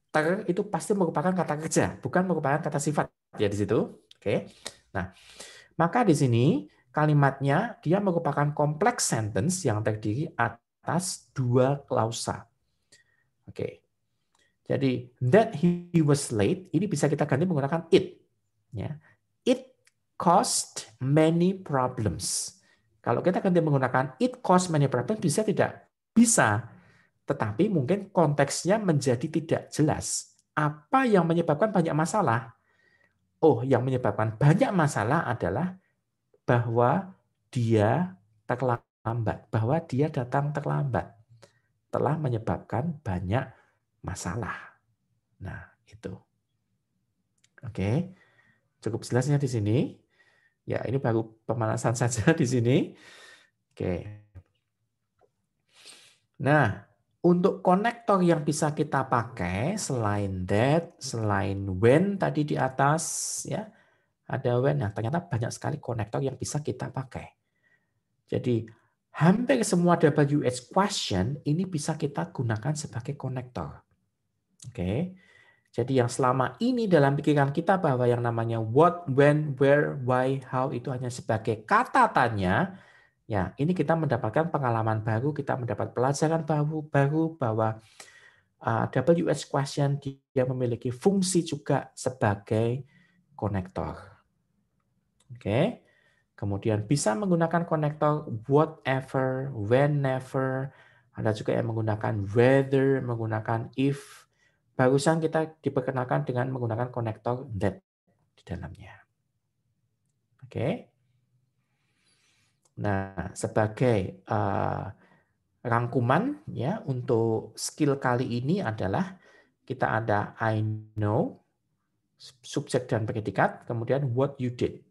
ter itu pasti merupakan kata kerja, bukan merupakan kata sifat ya di situ. Oke. Nah, maka di sini kalimatnya dia merupakan kompleks sentence yang terdiri atas dua klausa. Oke. Jadi that he was late ini bisa kita ganti menggunakan it. Ya. It caused many problems. Kalau kita ganti menggunakan it caused many problems bisa tidak? Bisa. Tetapi mungkin konteksnya menjadi tidak jelas. Apa yang menyebabkan banyak masalah? Oh, yang menyebabkan banyak masalah adalah bahwa dia terlambat, bahwa dia datang terlambat, telah menyebabkan banyak masalah. Nah, itu. Oke, cukup jelasnya di sini. Ya, ini baru pemanasan saja di sini. Oke. Nah, untuk konektor yang bisa kita pakai selain that, selain when tadi di atas, ya ada when. Nah, ternyata banyak sekali konektor yang bisa kita pakai. Jadi hampir semua WH question ini bisa kita gunakan sebagai konektor. Oke. Jadi yang selama ini dalam pikiran kita bahwa yang namanya what, when, where, why, how itu hanya sebagai kata tanya, ya ini kita mendapatkan pengalaman baru, kita mendapat pelajaran baru bahwa WH question dia memiliki fungsi juga sebagai konektor. Oke. Kemudian bisa menggunakan konektor whatever, whenever, ada juga yang menggunakan whether, menggunakan if. Barusan kita diperkenalkan dengan menggunakan konektor that di dalamnya. Oke. Nah, sebagai rangkuman ya untuk skill kali ini adalah kita ada I know, subjek dan predikat, kemudian what you did.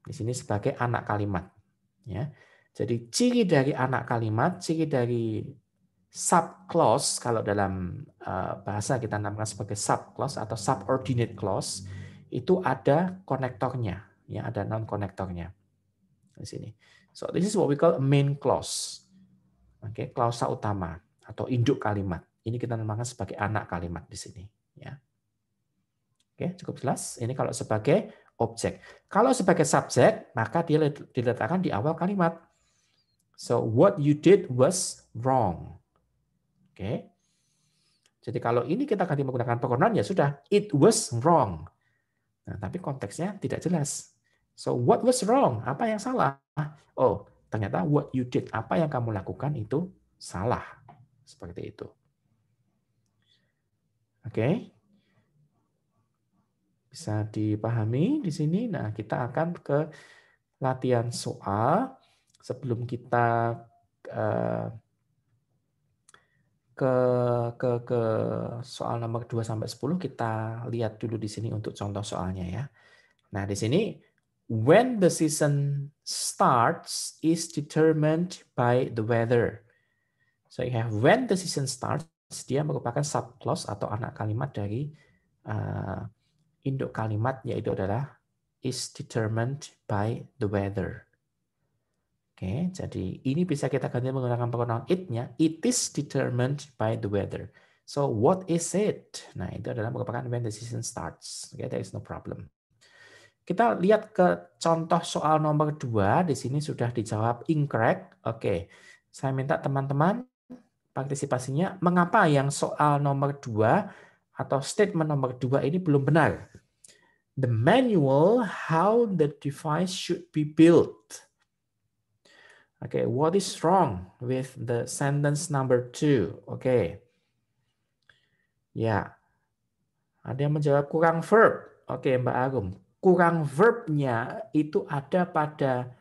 Di sini sebagai anak kalimat. Ya. Jadi ciri dari anak kalimat, ciri dari subclause, kalau dalam bahasa kita namakan sebagai subclause atau subordinate clause, itu ada konektornya, ya ada non konektornya di sini. So this is what we call main clause. Oke, klausa utama atau induk kalimat. Ini kita namakan sebagai anak kalimat di sini, ya. Oke, cukup jelas. Ini kalau sebagai objek. Kalau sebagai subjek, maka dia diletakkan di awal kalimat. So what you did was wrong. Oke. Jadi kalau ini kita ganti menggunakan pronoun ya sudah, it was wrong. Nah, tapi konteksnya tidak jelas. So what was wrong? Apa yang salah? Oh, ternyata what you did, apa yang kamu lakukan itu salah. Seperti itu. Oke. Bisa dipahami di sini. Nah, kita akan ke latihan soal sebelum kita ke soal nomor 2 sampai 10 kita lihat dulu di sini untuk contoh soalnya ya. Nah, di sini when the season starts is determined by the weather. So you have when the season starts, dia merupakan subclause atau anak kalimat dari induk kalimat yaitu adalah is determined by the weather. Oke, jadi ini bisa kita ganti menggunakan pronoun it-nya. It is determined by the weather. So what is it? Nah, itu adalah merupakan when the season starts. Okay, there is no problem. Kita lihat ke contoh soal nomor 2. Di sini sudah dijawab incorrect. Oke, saya minta teman-teman partisipasinya. Mengapa yang soal nomor 2 atau statement nomor 2 ini belum benar? The manual how the device should be built. Okay, what is wrong with the sentence number 2? Okay. Ya. Ada yang menjawab kurang verb. Oke, Mbak Arum. Kurang verbnya itu ada pada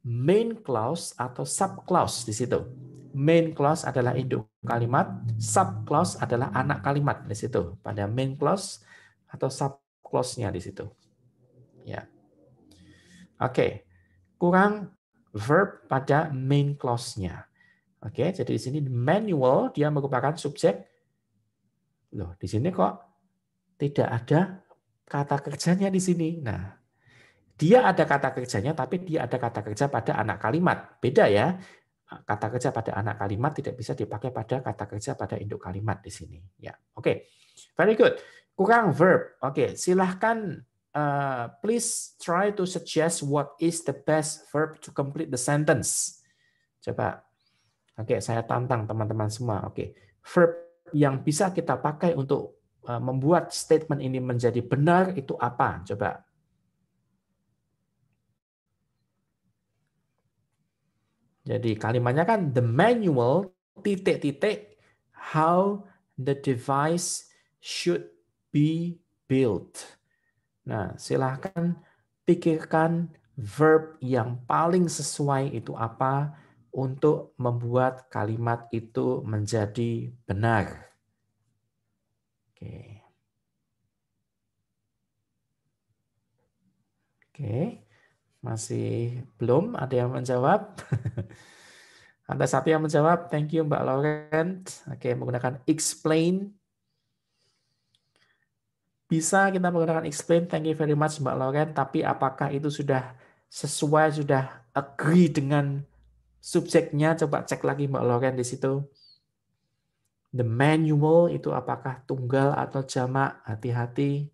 main clause atau subclause di situ. Main clause adalah induk kalimat, subclause adalah anak kalimat di situ. Pada main clause atau subclause-nya di situ. Ya. Oke. Kurang verb pada main clause-nya. Oke, jadi di sini manual dia merupakan subjek. Loh, di sini kok tidak ada kata kerjanya di sini. Nah, dia ada kata kerjanya tapi dia ada kata kerja pada anak kalimat. Beda ya. Kata kerja pada anak kalimat tidak bisa dipakai pada kata kerja pada induk kalimat di sini. Ya, oke. Very good. Kurang verb. Oke, silahkan please try to suggest what is the best verb to complete the sentence. Coba. Oke, saya tantang teman-teman semua. Oke, verb yang bisa kita pakai untuk membuat statement ini menjadi benar itu apa? Coba. Jadi kalimatnya kan the manual titik-titik how the device should be built. Nah, silahkan pikirkan verb yang paling sesuai itu apa untuk membuat kalimat itu menjadi benar. Oke. Oke. Masih belum ada yang menjawab? Ada satu yang menjawab. Thank you Mbak Lauren. Oke, menggunakan explain. Bisa kita menggunakan explain. Thank you very much Mbak Lauren. Tapi apakah itu sudah sesuai, sudah agree dengan subjeknya? Coba cek lagi Mbak Lauren di situ. The manual itu apakah tunggal atau jamak? Hati-hati.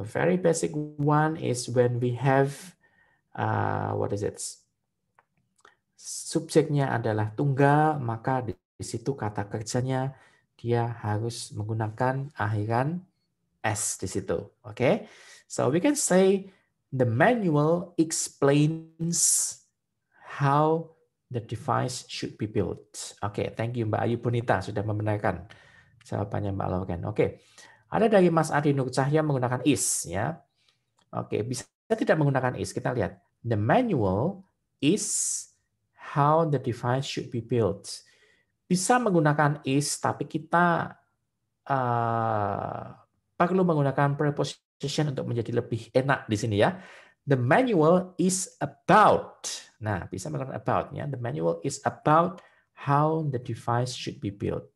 Very basic one is when we have what is it? Subjeknya adalah tunggal, maka di situ kata kerjanya dia harus menggunakan akhiran S di situ. Oke. Okay? So we can say the manual explains how the device should be built. Oke, okay, thank you Mbak Ayu Bunita sudah membenarkan jawabannya Mbak Logan. Oke. Okay. Ada dari Mas Adi Nur Cahya menggunakan is ya. Oke, bisa tidak menggunakan is. Kita lihat. The manual is how the device should be built. Bisa menggunakan is, tapi kita perlu menggunakan preposition untuk menjadi lebih enak di sini ya. The manual is about. Nah, bisa menggunakan about ya. The manual is about how the device should be built.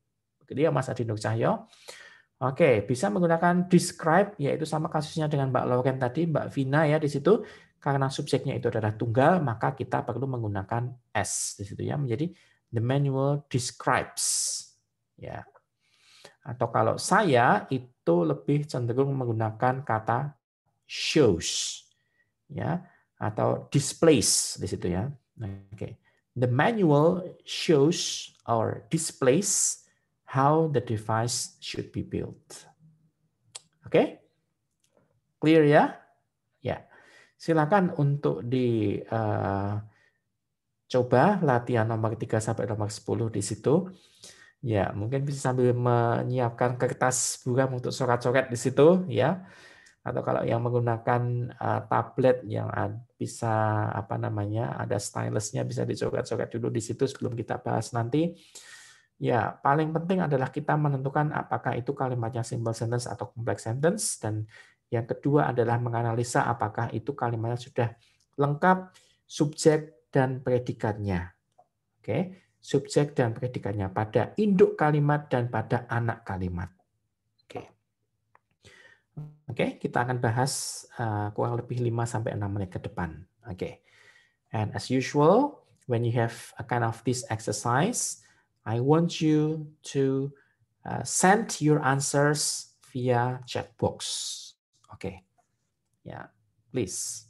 Jadi ya Mas Adi Nur Cahyo. Oke, bisa menggunakan describe, yaitu sama kasusnya dengan Mbak Lauren tadi, Mbak Vina ya di situ. Karena subjeknya itu adalah tunggal, maka kita perlu menggunakan S di situ ya, menjadi the manual describes. Ya. Atau kalau saya itu lebih cenderung menggunakan kata shows, ya, atau displays di situ ya. Oke, the manual shows or displays how the device should be built. Oke, clear ya? Ya, silakan untuk coba latihan nomor 3 sampai nomor 10 di situ. Ya, mungkin bisa sambil menyiapkan kertas buram untuk coret-coret di situ ya. Atau kalau yang menggunakan tablet yang bisa apa namanya, ada stylusnya bisa dicoret-coret dulu di situ sebelum kita bahas nanti. Ya, paling penting adalah kita menentukan apakah itu kalimatnya simple sentence atau complex sentence, dan yang kedua adalah menganalisa apakah itu kalimatnya sudah lengkap subjek dan predikatnya. Oke, subjek dan predikatnya pada induk kalimat dan pada anak kalimat. Oke. Oke, kita akan bahas kurang lebih 5 sampai 6 menit ke depan. Oke. And as usual, when you have a kind of this exercise, I want you to send your answers via chat box. Okay. Yeah, please.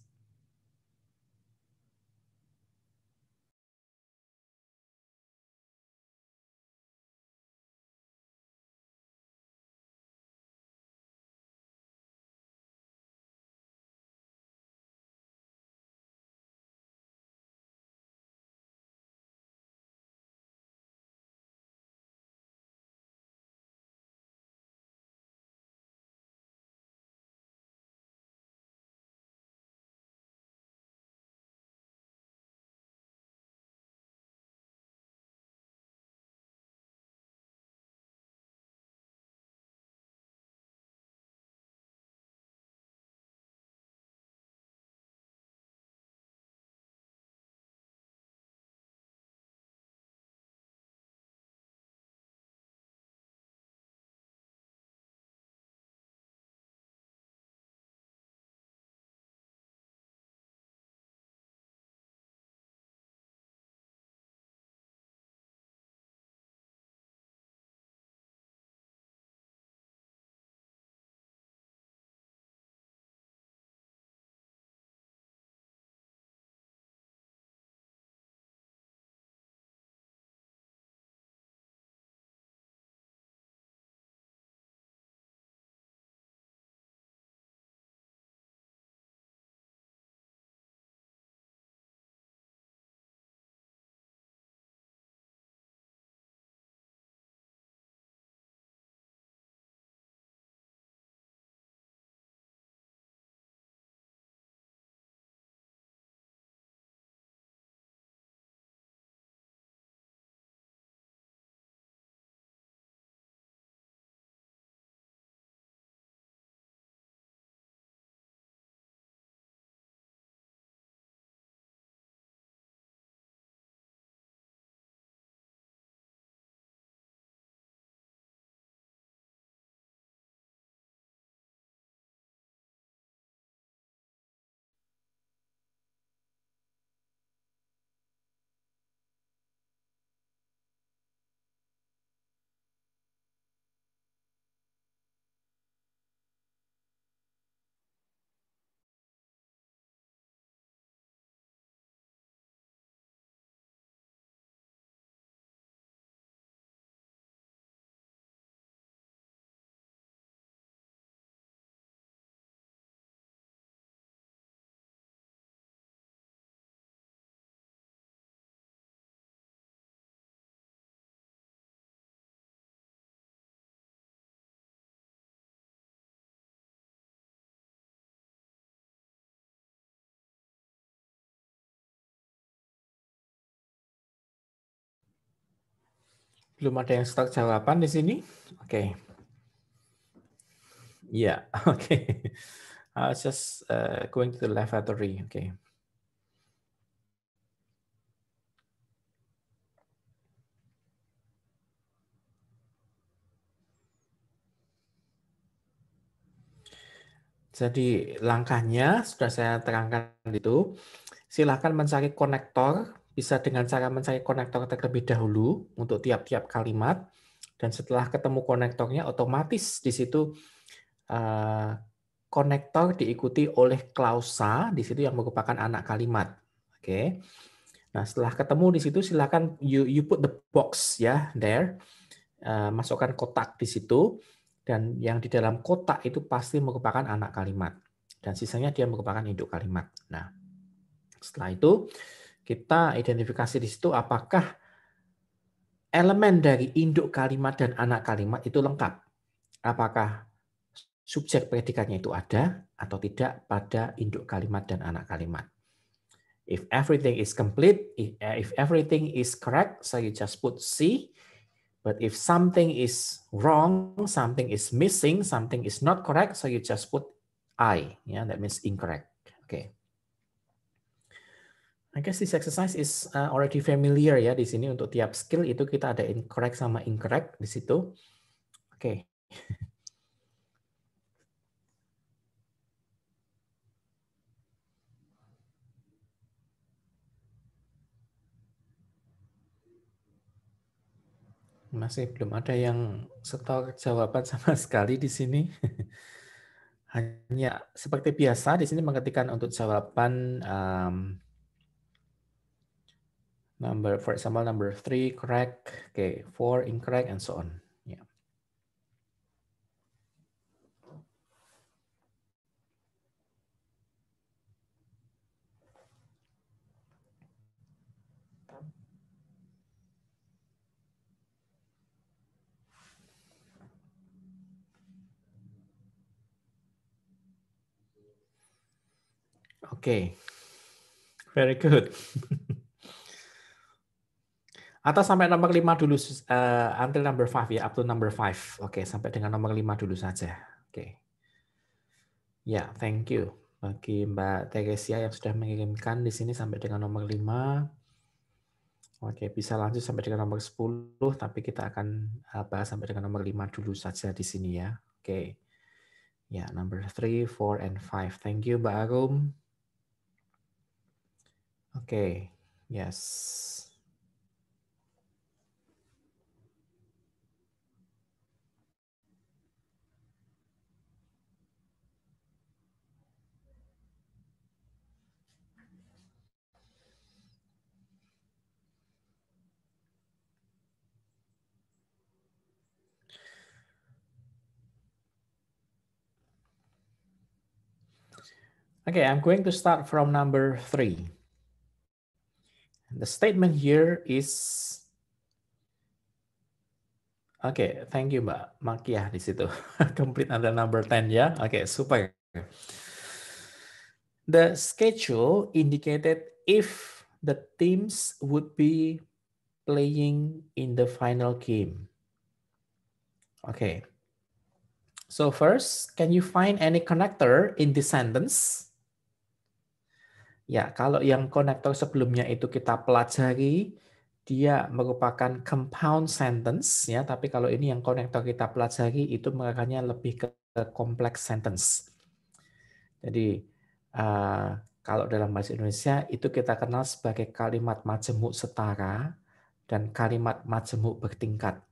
Belum ada yang stok jawaban di sini? Oke. Ya, oke. I was just going to the lavatory. Oke. Jadi langkahnya sudah saya terangkan itu. Silakan mencari konektor, bisa dengan cara mencari konektor terlebih dahulu untuk tiap-tiap kalimat. Dan setelah ketemu konektornya, otomatis di situ konektor diikuti oleh klausa, di situ yang merupakan anak kalimat. Oke. Nah, setelah ketemu di situ, silakan you put the box ya, there. Masukkan kotak di situ, dan yang di dalam kotak itu pasti merupakan anak kalimat. Dan sisanya dia merupakan induk kalimat. Nah, setelah itu kita identifikasi di situ apakah elemen dari induk kalimat dan anak kalimat itu lengkap. Apakah subjek predikatnya itu ada atau tidak pada induk kalimat dan anak kalimat. If everything is complete, if everything is correct, so you just put C. But if something is wrong, something is missing, something is not correct, so you just put I. Yeah, that means incorrect. Okay. I guess this exercise is already familiar ya di sini untuk tiap skill itu kita ada incorrect sama incorrect di situ. Oke. Masih belum ada yang setor jawaban sama sekali di sini. Hanya seperti biasa di sini mengetikkan untuk jawaban number, for example, number 3 correct, okay, 4 incorrect, and so on. Yeah. Okay, very good. Atau sampai nomor 5 dulu, until number 5 ya, up to number 5. Oke, sampai dengan nomor 5 dulu saja. Oke. Ya, thank you bagi Mbak Teresia yang sudah mengirimkan di sini sampai dengan nomor 5. Oke, bisa lanjut sampai dengan nomor 10, tapi kita akan bahas sampai dengan nomor 5 dulu saja di sini ya. Oke. Ya, number 3, 4, and 5. Thank you, Mbak Arum. Oke, yes. Okay, I'm going to start from number 3. The statement here is, okay, thank you Mbak Makiah di situ. Complete under number 10 ya. Okay, super. The schedule indicated if the teams would be playing in the final game. Okay. So first, can you find any connector in this sentence? Ya, kalau yang konektor sebelumnya itu kita pelajari, dia merupakan compound sentence, ya. Tapi kalau ini yang konektor kita pelajari itu makanya lebih ke complex sentence. Jadi kalau dalam bahasa Indonesia itu kita kenal sebagai kalimat majemuk setara dan kalimat majemuk bertingkat.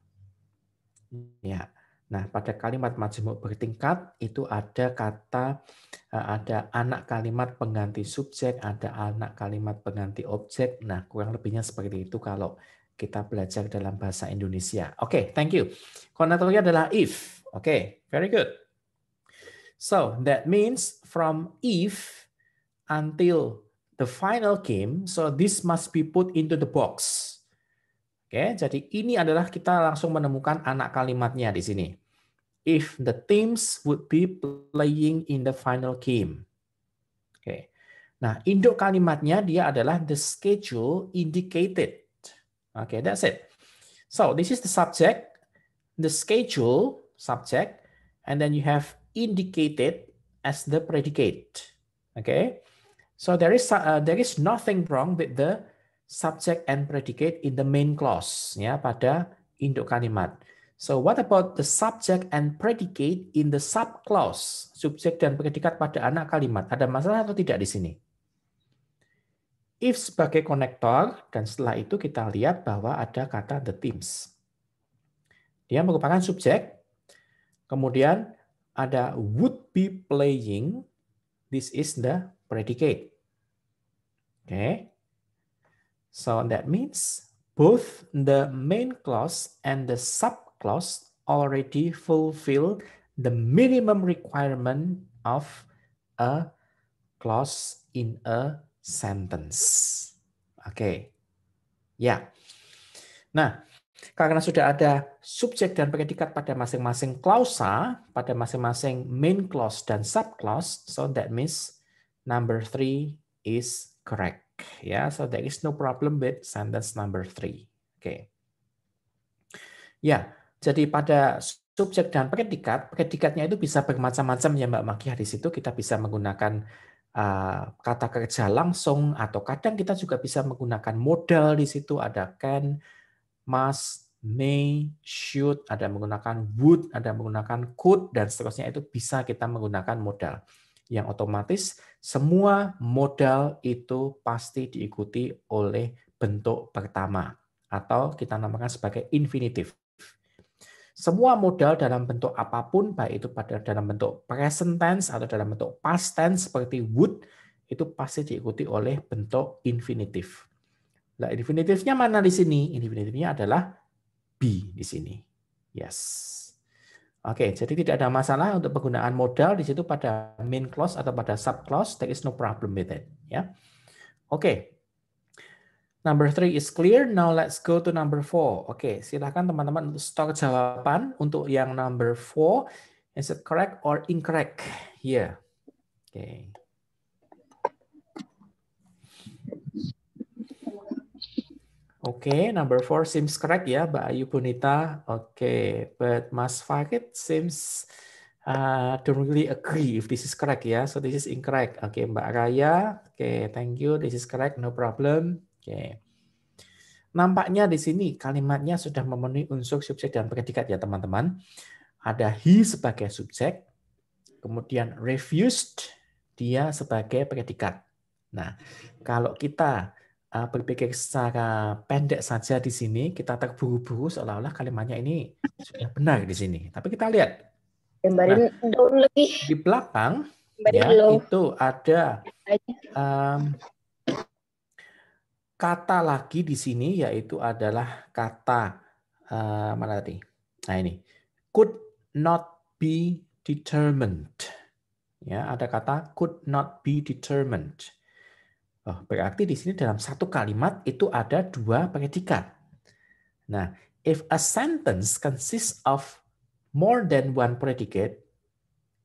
Ya. Nah, pada kalimat majemuk bertingkat itu ada anak kalimat pengganti subjek, ada anak kalimat pengganti objek. Nah, kurang lebihnya seperti itu kalau kita belajar dalam bahasa Indonesia. Oke, thank you. Konektornya adalah if. Oke, very good. So, that means from if until the final game, so this must be put into the box. Oke, jadi ini adalah kita langsung menemukan anak kalimatnya di sini. If the teams would be playing in the final game. Oke. Nah, induk kalimatnya dia adalah the schedule indicated. Oke, that's it. So this is the subject, the schedule subject, and then you have indicated as the predicate. Okay, so there is nothing wrong with the subject and predicate in the main clause, ya, pada induk kalimat. So what about the subject and predicate in the subclause? Subjek dan predikat pada anak kalimat. Ada masalah atau tidak di sini? If sebagai konektor, dan setelah itu kita lihat bahwa ada kata the teams. Dia merupakan subjek, kemudian ada would be playing, this is the predicate. Okay. So that means both the main clause and the subclause already fulfill the minimum requirement of a clause in a sentence. Oke. Ya. Nah, karena sudah ada subjek dan predikat pada masing-masing klausa, pada masing-masing main clause dan subclause, so that means number 3 is correct. Ya, so there is no problem with sentence number 3. Oke. Ya, jadi pada subjek dan predikat, predikatnya itu bisa bermacam-macam ya Mbak Makiah. Di situ kita bisa menggunakan kata kerja langsung, atau kadang kita juga bisa menggunakan modal. Di situ ada can, must, may, should, ada menggunakan would, ada menggunakan could, dan seterusnya. Itu bisa kita menggunakan modal. Yang otomatis semua modal itu pasti diikuti oleh bentuk pertama, atau kita namakan sebagai infinitive. Semua modal dalam bentuk apapun, baik itu dalam bentuk present tense atau dalam bentuk past tense seperti would, itu pasti diikuti oleh bentuk infinitive. Nah, infinitifnya mana di sini? Infinitifnya adalah be di sini. Yes. Oke, jadi tidak ada masalah untuk penggunaan modal di situ pada main clause atau pada subclause. There is no problem with it. Ya. Oke. Number 3 is clear. Now let's go to number 4. Oke, silakan teman-teman untuk store jawaban untuk yang number 4. Is it correct or incorrect? Here. Oke. Oke, number 4 seems correct ya, Mbak Ayu Bonita. Oke, but Mas Fakit seems don't really agree if this is correct ya. So this is incorrect. Oke, Mbak Raya. Oke, thank you. This is correct, no problem. Oke. Nampaknya di sini kalimatnya sudah memenuhi unsur subjek dan predikat ya, teman-teman. Ada he sebagai subjek, kemudian refused dia sebagai predikat. Nah, kalau kita berpikir secara pendek saja di sini, kita terburu-buru seolah-olah kalimatnya ini sudah benar di sini. Tapi kita lihat. Nah, di belakang ya, itu ada kata lagi di sini, yaitu adalah kata mana tadi? Nah ini, could not be determined. Ya, ada kata could not be determined. Oh, berarti di sini dalam satu kalimat itu ada dua predikat. Nah, if a sentence consists of more than one predicate,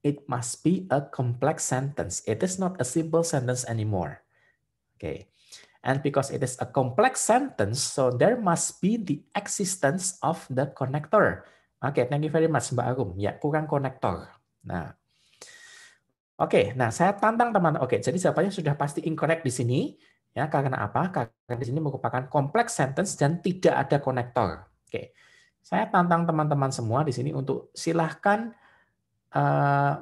it must be a complex sentence. It is not a simple sentence anymore. Okay. And because it is a complex sentence, so there must be the existence of the connector. Oke, thank you very much Mbak Arum. Ya, kurang konektor. Nah, oke, nah saya tantang teman. Oke, jadi jawabannya sudah pasti incorrect di sini. Ya, karena apa? Karena di sini merupakan complex sentence dan tidak ada konektor. Oke, saya tantang teman-teman semua di sini untuk silahkan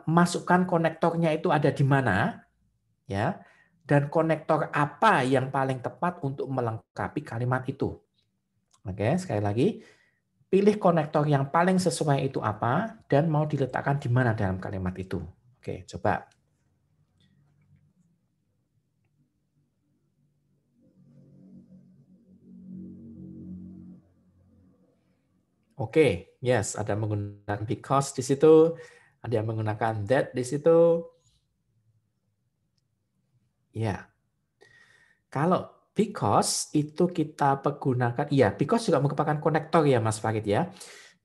masukkan konektornya itu ada di mana, ya, dan konektor apa yang paling tepat untuk melengkapi kalimat itu. Oke, sekali lagi, pilih konektor yang paling sesuai itu apa dan mau diletakkan di mana dalam kalimat itu. Oke, coba. Oke, yes, ada menggunakan because di situ, ada yang menggunakan that di situ. Ya. Kalau because itu kita pergunakan, iya, because juga merupakan konektor ya Mas Farid ya.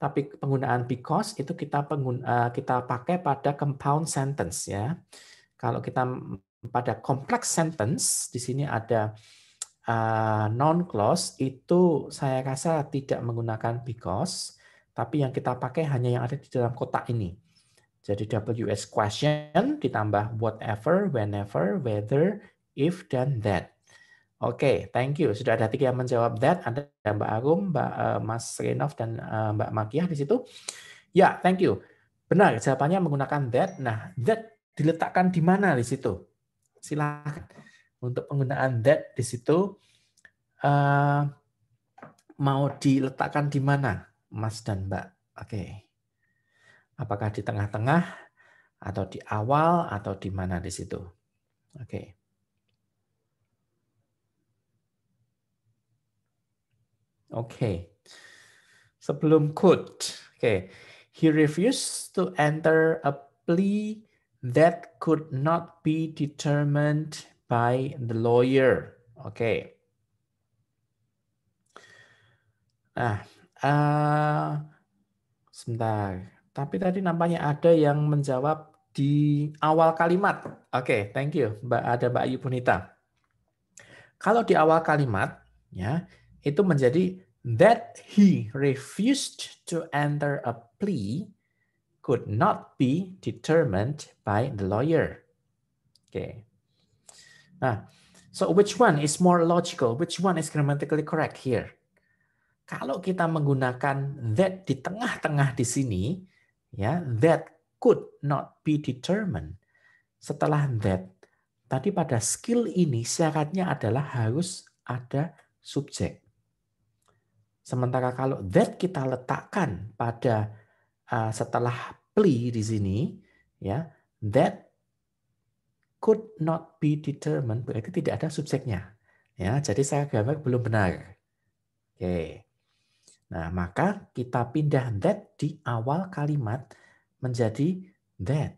Tapi penggunaan because itu kita pakai pada compound sentence ya. Kalau kita pada complex sentence di sini ada non-clause itu saya rasa tidak menggunakan because, tapi yang kita pakai hanya yang ada di dalam kotak ini. Jadi WS question ditambah whatever, whenever, whether, if, dan that. Oke, thank you. Sudah ada 3 yang menjawab that. Ada Mbak Arum, Mas Renov, dan Mbak Makiah di situ. Ya, thank you. Benar, jawabannya menggunakan that. Nah, that diletakkan di mana di situ? Silakan. Untuk penggunaan that di situ, mau diletakkan di mana, Mas dan Mbak? Oke. Apakah di tengah-tengah, atau di awal, atau di mana di situ? Oke. Oke. Sebelum could. Oke. He refused to enter a plea that could not be determined by the lawyer. Oke. Nah, sebentar. Tapi tadi nampaknya ada yang menjawab di awal kalimat. Oke, thank you. Ada Mbak Ayu Punita. Kalau di awal kalimat, ya, itu menjadi that he refused to enter a plea could not be determined by the lawyer. Oke. Nah, so which one is more logical? Which one is grammatically correct here? Kalau kita menggunakan that di tengah-tengah di sini, ya, that could not be determined. Setelah that, tadi pada skill ini syaratnya adalah harus ada subjek. Sementara kalau that kita letakkan pada setelah plea di sini, ya, that could not be determined berarti tidak ada subjeknya. Ya, jadi saya gambar belum benar. Oke. Nah, maka kita pindah that di awal kalimat menjadi that.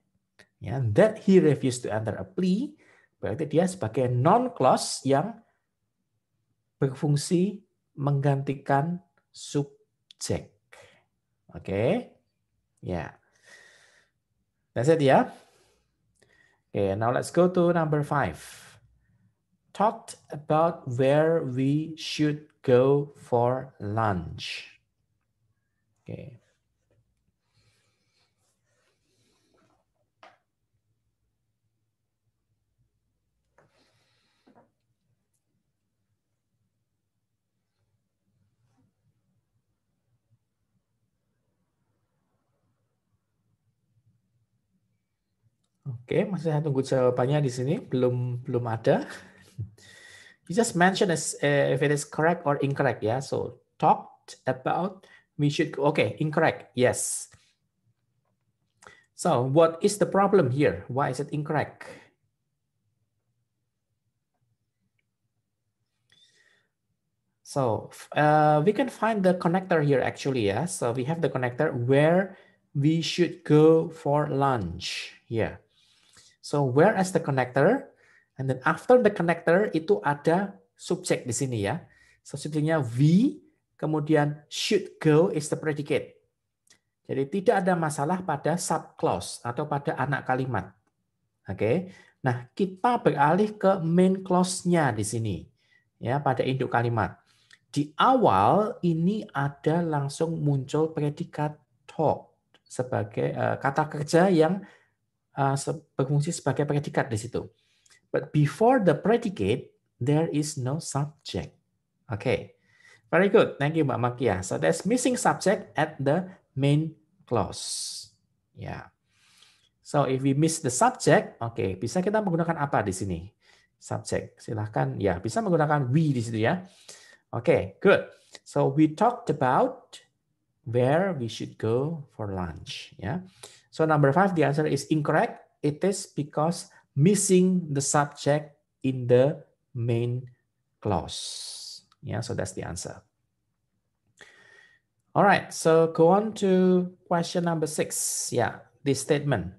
Ya, that he refused to enter a plea berarti dia sebagai non-clause yang berfungsi menggantikan subjek. Oke. Ya. That's it ya. Okay, now let's go to number 5. Talked about where we should go for lunch. Okay. Oke, masih saya tunggu jawabannya di sini. Belum ada. You just mention if it is correct or incorrect ya. So talked about we should. Okay, incorrect. Yes. So what is the problem here? Why is it incorrect? So we can find the connector here actually ya. So we have the connector where we should go for lunch. Yeah. So where as the connector, and then after the connector itu ada subjek di sini ya. So subjeknya we, kemudian should go is the predicate. Jadi tidak ada masalah pada subclause atau pada anak kalimat. Oke. Nah, kita beralih ke main clause-nya di sini. Ya, pada induk kalimat. Di awal ini ada langsung muncul predikat talk sebagai kata kerja yang berfungsi sebagai predikat di situ. But before the predicate, there is no subject. Okay, very good. Thank you, Mbak Makia. So there's missing subject at the main clause. Yeah. So if we miss the subject, okay, bisa kita menggunakan apa di sini? Subject. Silahkan, ya, bisa menggunakan we di situ ya. Okay, good. So we talked about where we should go for lunch. Yeah. So number 5, the answer is incorrect. It is because missing the subject in the main clause. Yeah, so that's the answer. All right, so go on to question number 6. Yeah, this statement.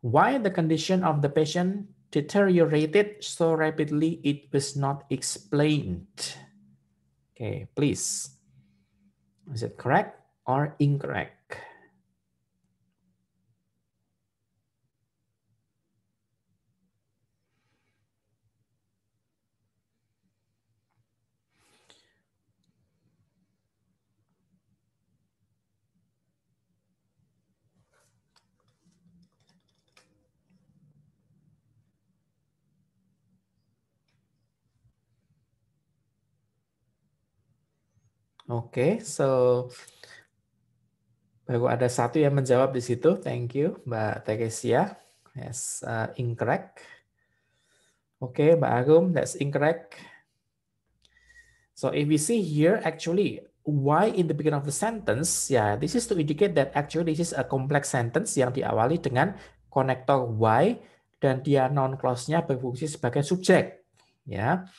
Why the condition of the patient deteriorated so rapidly it was not explained. Okay, please. Is it correct or incorrect? Oke, so baru ada satu yang menjawab di situ. Thank you, Mbak Teresia. Yes, incorrect. Oke, Mbak Arum, that's incorrect. So if we see here, actually, why in the beginning of the sentence, yeah, this is to indicate that actually this is a complex sentence yang diawali dengan konektor why dan dia noun clause-nya berfungsi sebagai subjek. Ya,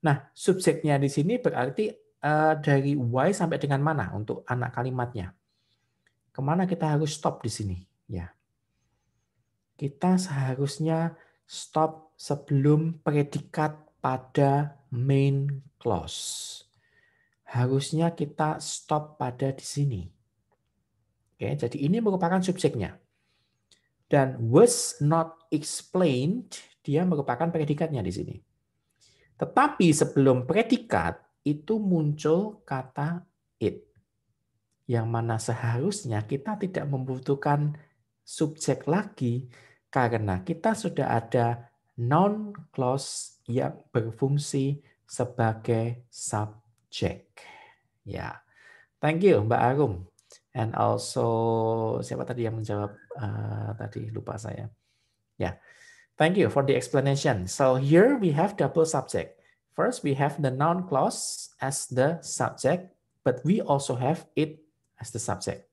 nah subjeknya di sini berarti dari why sampai dengan mana untuk anak kalimatnya? Kemana kita harus stop di sini? Ya, kita seharusnya stop sebelum predikat pada main clause. Harusnya kita stop pada di sini. Oke, jadi ini merupakan subjeknya. Dan was not explained, dia merupakan predikatnya di sini. Tetapi sebelum predikat, itu muncul kata it. Yang mana seharusnya kita tidak membutuhkan subjek lagi, karena kita sudah ada noun clause yang berfungsi sebagai subjek. Ya, thank you Mbak Arum. And also siapa tadi yang menjawab tadi lupa saya. Ya, thank you for the explanation. So here we have double subject. First we have the noun clause as the subject, but we also have it as the subject.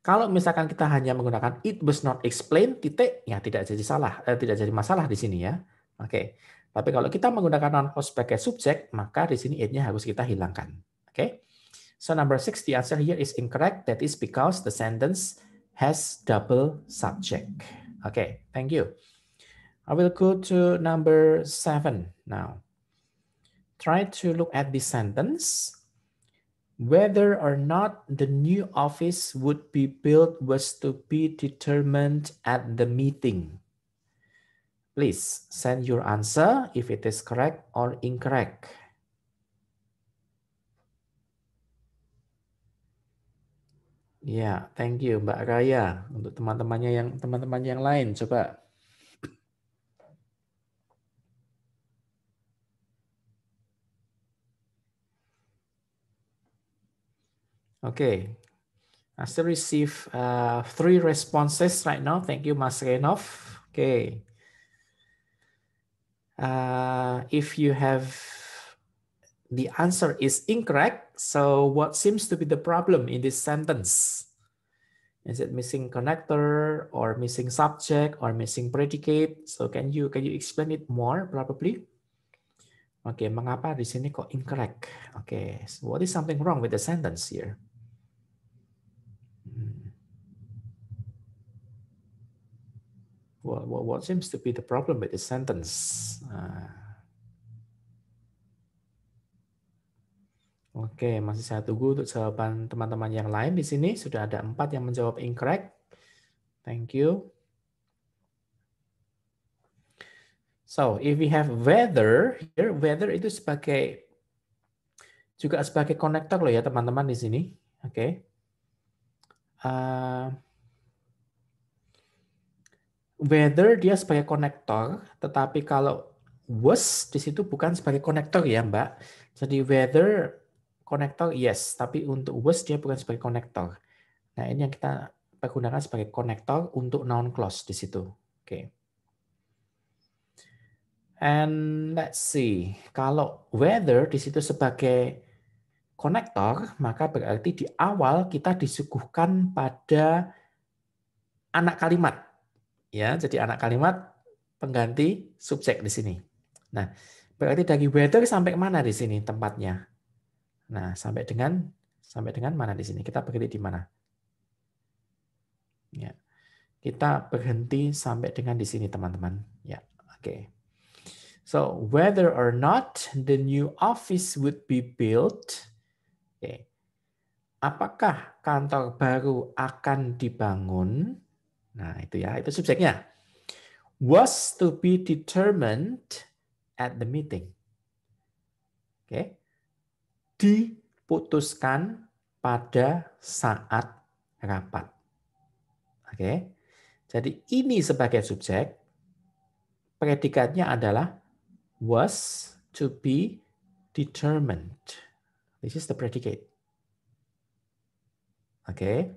Kalau misalkan kita hanya menggunakan it was not explained titik, ya tidak jadi masalah di sini ya. Oke. Tapi kalau kita menggunakan noun clause sebagai subjek, maka di sini it-nya harus kita hilangkan. Oke. So number 6, the answer here is incorrect. That is because the sentence has double subject. Okay, thank you. I will go to number 7 now. Try to look at this sentence. Whether or not the new office would be built was to be determined at the meeting. Please send your answer if it is correct or incorrect. Ya, thank you Mbak Raya. Untuk teman-teman yang lain, coba. Okay, I still receive 3 responses right now. Thank you, Mas Renov. Okay. If you have the answer is incorrect, so what seems to be the problem in this sentence? Is it missing connector or missing subject or missing predicate? So can you explain it more probably? Oke, mengapa di sini kok incorrect? Oke, so what is something wrong with the sentence here? What seems to be the problem with the sentence? Oke, masih saya tunggu untuk jawaban teman-teman yang lain di sini. Sudah ada 4 yang menjawab incorrect. Thank you. So, if we have whether, here whether itu juga sebagai konektor loh ya teman-teman di sini. Oke. Whether dia sebagai konektor, tetapi kalau was di situ bukan sebagai konektor ya Mbak. Jadi whether konektor yes, tapi untuk was dia bukan sebagai konektor. Nah ini yang kita pergunakan sebagai konektor untuk noun clause di situ. Oke. And let's see, kalau whether di situ sebagai konektor, maka berarti di awal kita disuguhkan pada anak kalimat. Ya, jadi anak kalimat pengganti subjek di sini. Nah, berarti dari whether sampai mana di sini tempatnya? Nah, sampai dengan mana di sini? Kita berhenti di mana? Ya. Kita berhenti sampai dengan di sini, teman-teman. Ya, oke. So, whether or not the new office would be built. Oke. Apakah kantor baru akan dibangun? Nah, itu ya, itu subjeknya. Was to be determined at the meeting. Oke. Diputuskan pada saat rapat. Oke. Jadi ini sebagai subjek, predikatnya adalah was to be determined. This is the predicate. Okay.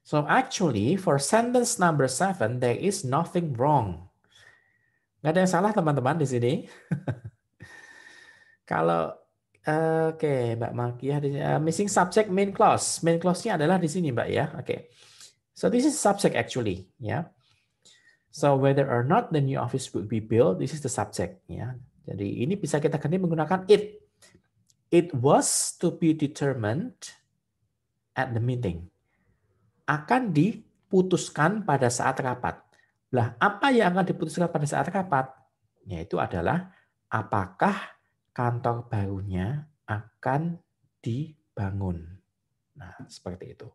So actually for sentence number 7 there is nothing wrong. Nggak ada yang salah teman-teman di sini. Kalau oke, Mbak Makiah missing subject main clause. Main clause-nya adalah di sini, Mbak ya. Oke. So this is subject actually, ya. So whether or not the new office would be built, this is the subject, ya. Jadi ini bisa kita ganti menggunakan it. It was to be determined at the meeting. Akan diputuskan pada saat rapat. Lah, apa yang akan diputuskan pada saat rapat? Yaitu adalah apakah kantor barunya akan dibangun. Nah, seperti itu.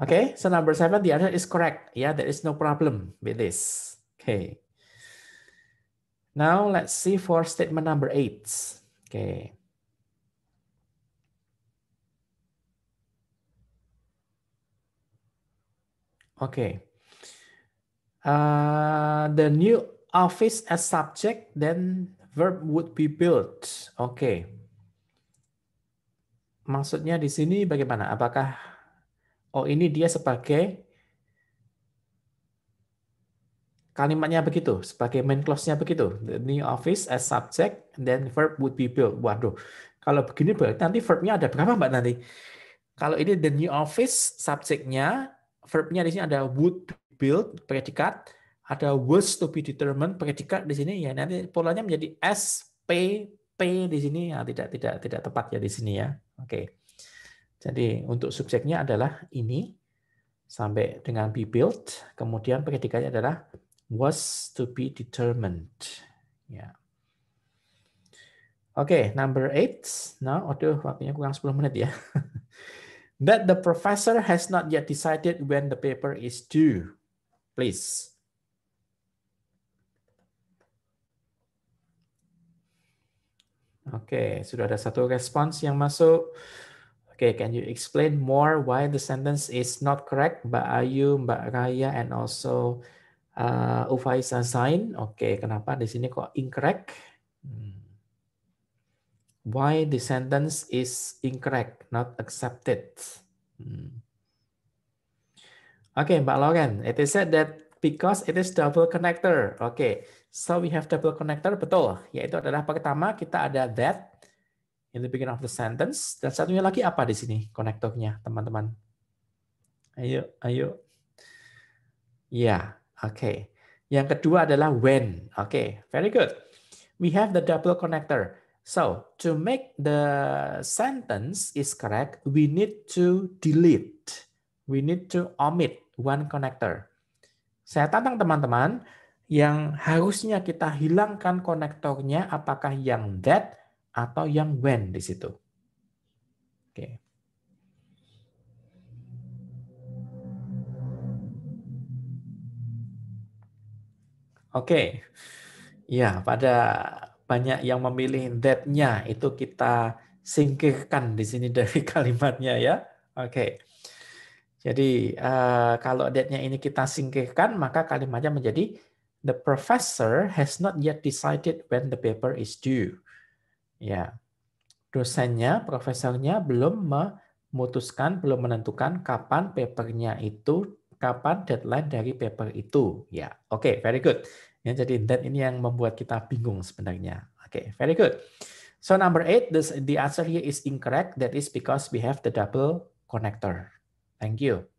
Okay, so number 7, the answer is correct. Yeah, there is no problem with this. Okay. Now let's see for statement number 8. Okay. Okay. The new office as subject, then verb would be built. Okay. Maksudnya di sini bagaimana? Apakah ini dia sebagai kalimatnya begitu, sebagai main clause-nya begitu. The new office as subject, then verb would be built. Waduh, kalau begini berarti nanti verb-nya ada berapa Mbak nanti? Kalau ini the new office, subjeknya, verb-nya di sini ada would be built, predikat, ada was to be determined, predikat di sini ya. Nanti polanya menjadi S, P, P di sini ya, tidak tepat ya di sini ya. Oke. Jadi untuk subjeknya adalah ini sampai dengan be built, kemudian predikatnya adalah was to be determined. Ya. Oke, number 8. Nah, waktunya kurang 10 menit ya. That the professor has not yet decided when the paper is due. Please. Oke, sudah ada satu respons yang masuk. Oke, can you explain more why the sentence is not correct? Mbak Ayu, Mbak Raya, and also Ufaisa Zain. Oke, kenapa di sini kok incorrect? Why the sentence is incorrect, not accepted? Okay, Mbak Loren, it is said that because it is double connector. Okay, so we have double connector, betul. Yaitu adalah pertama kita ada that in the beginning of the sentence. Dan satunya lagi apa di sini konektornya, teman-teman? Ayo. Ya, oke. Yang kedua adalah when. Oke, very good. We have the double connector. So, to make the sentence is correct, we need to delete. We need to omit one connector. Saya tantang teman-teman, yang harusnya kita hilangkan konektornya apakah yang that atau yang when di situ. Oke. Oke. Ya, pada banyak yang memilih that-nya itu kita singkirkan di sini dari kalimatnya ya. Oke. Jadi kalau that-nya ini kita singkirkan, maka kalimatnya menjadi the professor has not yet decided when the paper is due. Ya, dosennya, profesornya belum memutuskan, belum menentukan kapan papernya itu, kapan deadline dari paper itu. Ya, oke, very good. Ya, jadi that ini yang membuat kita bingung sebenarnya. Oke, very good. So number 8, the answer here is incorrect. That is because we have the double connector. Thank you.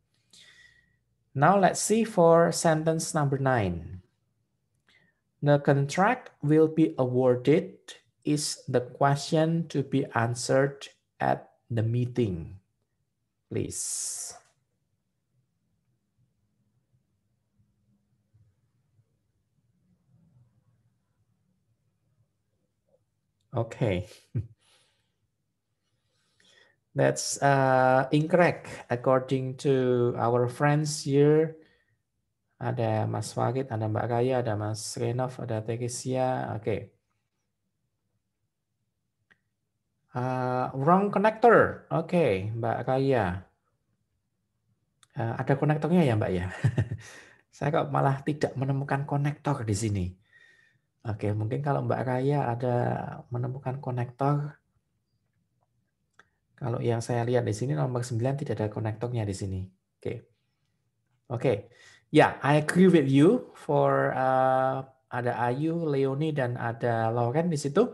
Now let's see for sentence number 9. The contract will be awarded is the question to be answered at the meeting. Please. Okay. That's incorrect according to our friends here. Ada Mas Wagid, ada Mbak Raya, ada Mas Renov, ada Tegesia. Oke. Wrong connector. Oke, Mbak Raya. Ada konektornya ya Mbak ya? Saya kok malah tidak menemukan konektor di sini. Oke, mungkin kalau Mbak Raya ada menemukan konektor. Kalau yang saya lihat di sini nomor 9 tidak ada konektornya di sini. Oke. Oke. Ya, I agree with you for ada Ayu, Leonie dan ada Lauren di situ.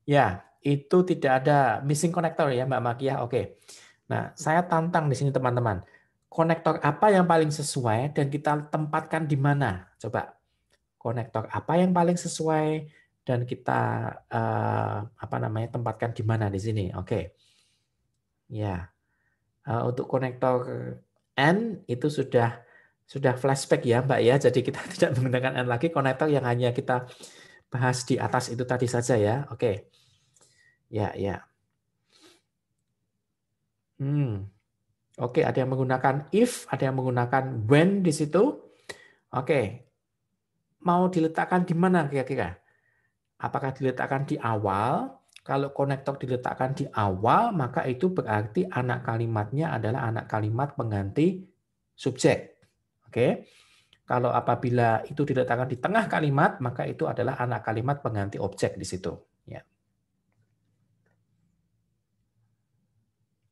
Ya, itu tidak ada missing konektor ya Mbak Makia. Oke. Nah, saya tantang di sini teman-teman. Konektor apa yang paling sesuai dan kita tempatkan di mana? Coba. Konektor apa yang paling sesuai dan kita apa namanya tempatkan di mana di sini? Oke. Ya. Untuk konektor N itu sudah flashback ya Mbak ya. Jadi kita tidak menggunakan N lagi, konektor yang hanya kita bahas di atas itu tadi saja ya. Oke. Ya, ya. Oke, ada yang menggunakan if, ada yang menggunakan when di situ. Oke. Mau diletakkan di mana kira-kira? Apakah diletakkan di awal? Kalau konektor diletakkan di awal, maka itu berarti anak kalimatnya adalah anak kalimat pengganti subjek. Oke. Kalau apabila itu diletakkan di tengah kalimat, maka itu adalah anak kalimat pengganti objek di situ. Ya.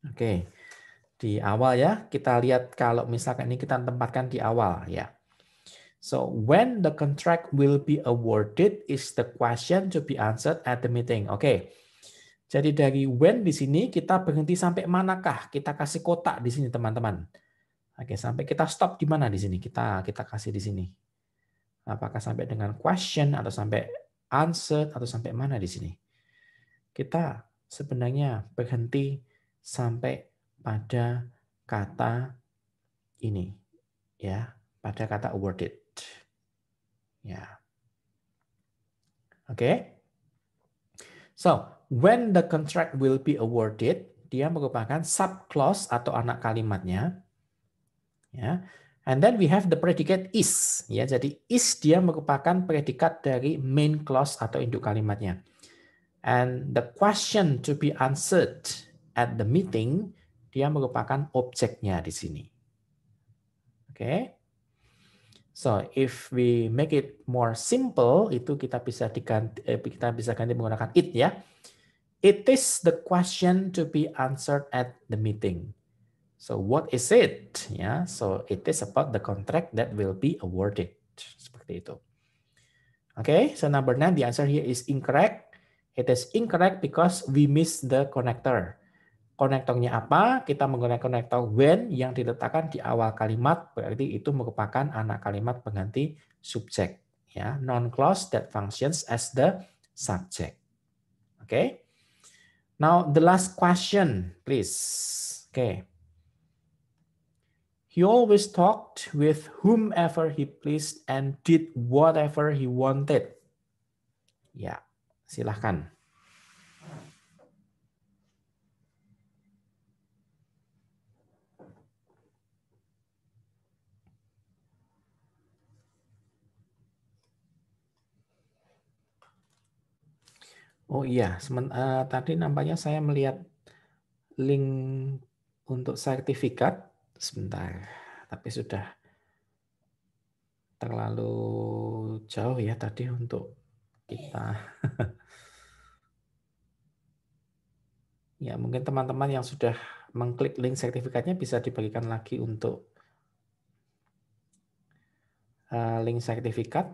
Oke. Di awal ya, kita lihat kalau misalkan ini kita tempatkan di awal ya. So, when the contract will be awarded is the question to be answered at the meeting. Oke. Jadi dari when di sini kita berhenti sampai manakah? Kita kasih kotak di sini teman-teman. Oke, sampai kita stop di mana di sini? Kita kasih di sini. Apakah sampai dengan question atau sampai answer atau sampai mana di sini? Kita sebenarnya berhenti sampai pada kata ini ya, pada kata awarded. Ya. Oke. So, when the contract will be awarded, dia merupakan subclause atau anak kalimatnya. Ya. And then we have the predicate is. Ya, jadi is dia merupakan predikat dari main clause atau induk kalimatnya. And the question to be answered at the meeting, dia merupakan objeknya di sini. Oke. Okay. So if we make it more simple, itu kita bisa ganti menggunakan it ya. It is the question to be answered at the meeting. So what is it? Ya, so it is about the contract that will be awarded. Seperti itu. Okay, so number 9, the answer here is incorrect. It is incorrect because we miss the connector. Konektornya apa? Kita menggunakan konektor when yang diletakkan di awal kalimat, berarti itu merupakan anak kalimat pengganti subjek. Ya, non-clause that functions as the subject. Okay. Now the last question, please. Okay. He always talked with whomever he pleased and did whatever he wanted. Ya, silahkan. Oh iya, tadi nampaknya saya melihat link untuk sertifikat. Sebentar, tapi sudah terlalu jauh ya tadi untuk kita. Ya, mungkin teman-teman yang sudah mengklik link sertifikatnya bisa dibagikan lagi untuk link sertifikat.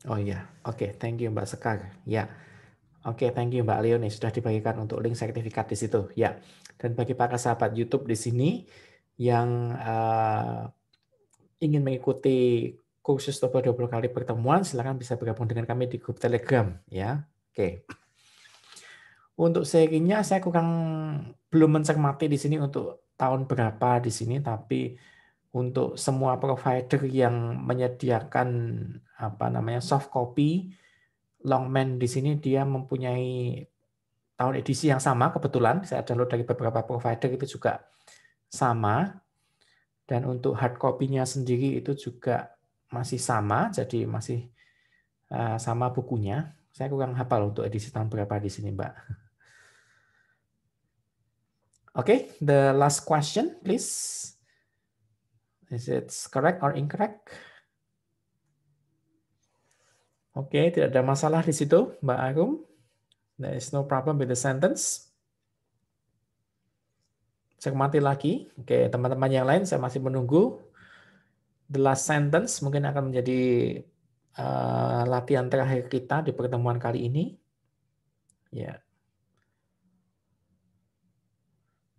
Oh iya, oke, thank you Mbak Sekar. Ya, oke, thank you Mbak Leonie sudah dibagikan untuk link sertifikat di situ. Ya, dan bagi para sahabat YouTube di sini yang ingin mengikuti kursus Toba 20 kali pertemuan, silakan bisa bergabung dengan kami di grup Telegram. Ya, oke. Untuk serinya saya belum mencermati di sini untuk tahun berapa di sini, tapi untuk semua provider yang menyediakan soft copy Longman di sini dia mempunyai tahun edisi yang sama kebetulan saya download dari beberapa provider itu juga sama, dan untuk hard copy-nya sendiri itu juga masih sama, jadi masih sama bukunya. Saya kurang hafal untuk edisi tahun berapa di sini, Mbak. Okay, the last question, please. Is it correct or incorrect? Oke, tidak ada masalah di situ, Mbak Arum. There is no problem with the sentence. Cermati lagi. Oke, teman-teman yang lain saya masih menunggu. The last sentence mungkin akan menjadi latihan terakhir kita di pertemuan kali ini. Ya.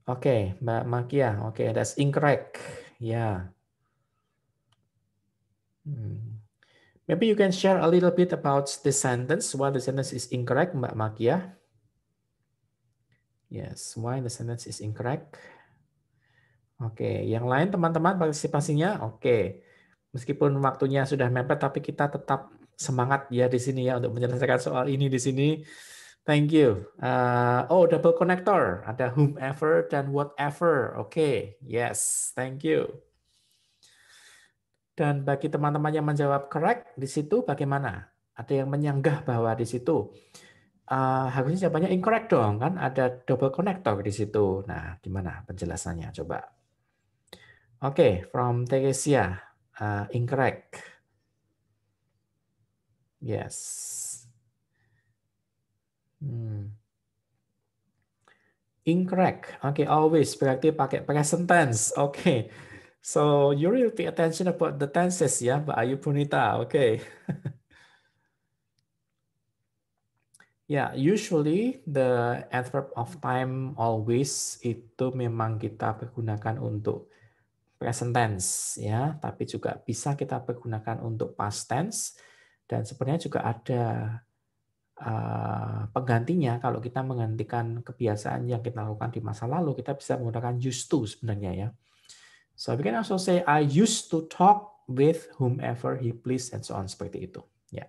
Oke, Mbak Makia. Oke, that's incorrect. Ya. Maybe you can share a little bit about the sentence, why the sentence is incorrect, Mbak Makia. Yes, why the sentence is incorrect. Oke, yang lain teman-teman partisipasinya oke. Meskipun waktunya sudah mepet, tapi kita tetap semangat ya di sini ya untuk menyelesaikan soal ini di sini. Thank you. Oh, double connector. Ada whomever dan whatever. Oke, yes, thank you. Dan bagi teman-teman yang menjawab correct di situ bagaimana? Ada yang menyanggah bahwa di situ harusnya jawabannya incorrect dong kan? Ada double connector di situ. Nah, gimana penjelasannya? Coba. Oke, from Teresia, incorrect. Yes. Incorrect. Oke, always berarti pakai present tense. Oke. So you really pay attention about the tenses ya, Mbak Ayu Punita. Oke. Ya, usually the adverb of time always itu memang kita pergunakan untuk present tense ya, tapi juga bisa kita pergunakan untuk past tense dan sebenarnya juga ada penggantinya. Kalau kita menggantikan kebiasaan yang kita lakukan di masa lalu, kita bisa menggunakan used to sebenarnya ya. So we can also say I used to talk with whomever he pleased and so on seperti itu. Ya.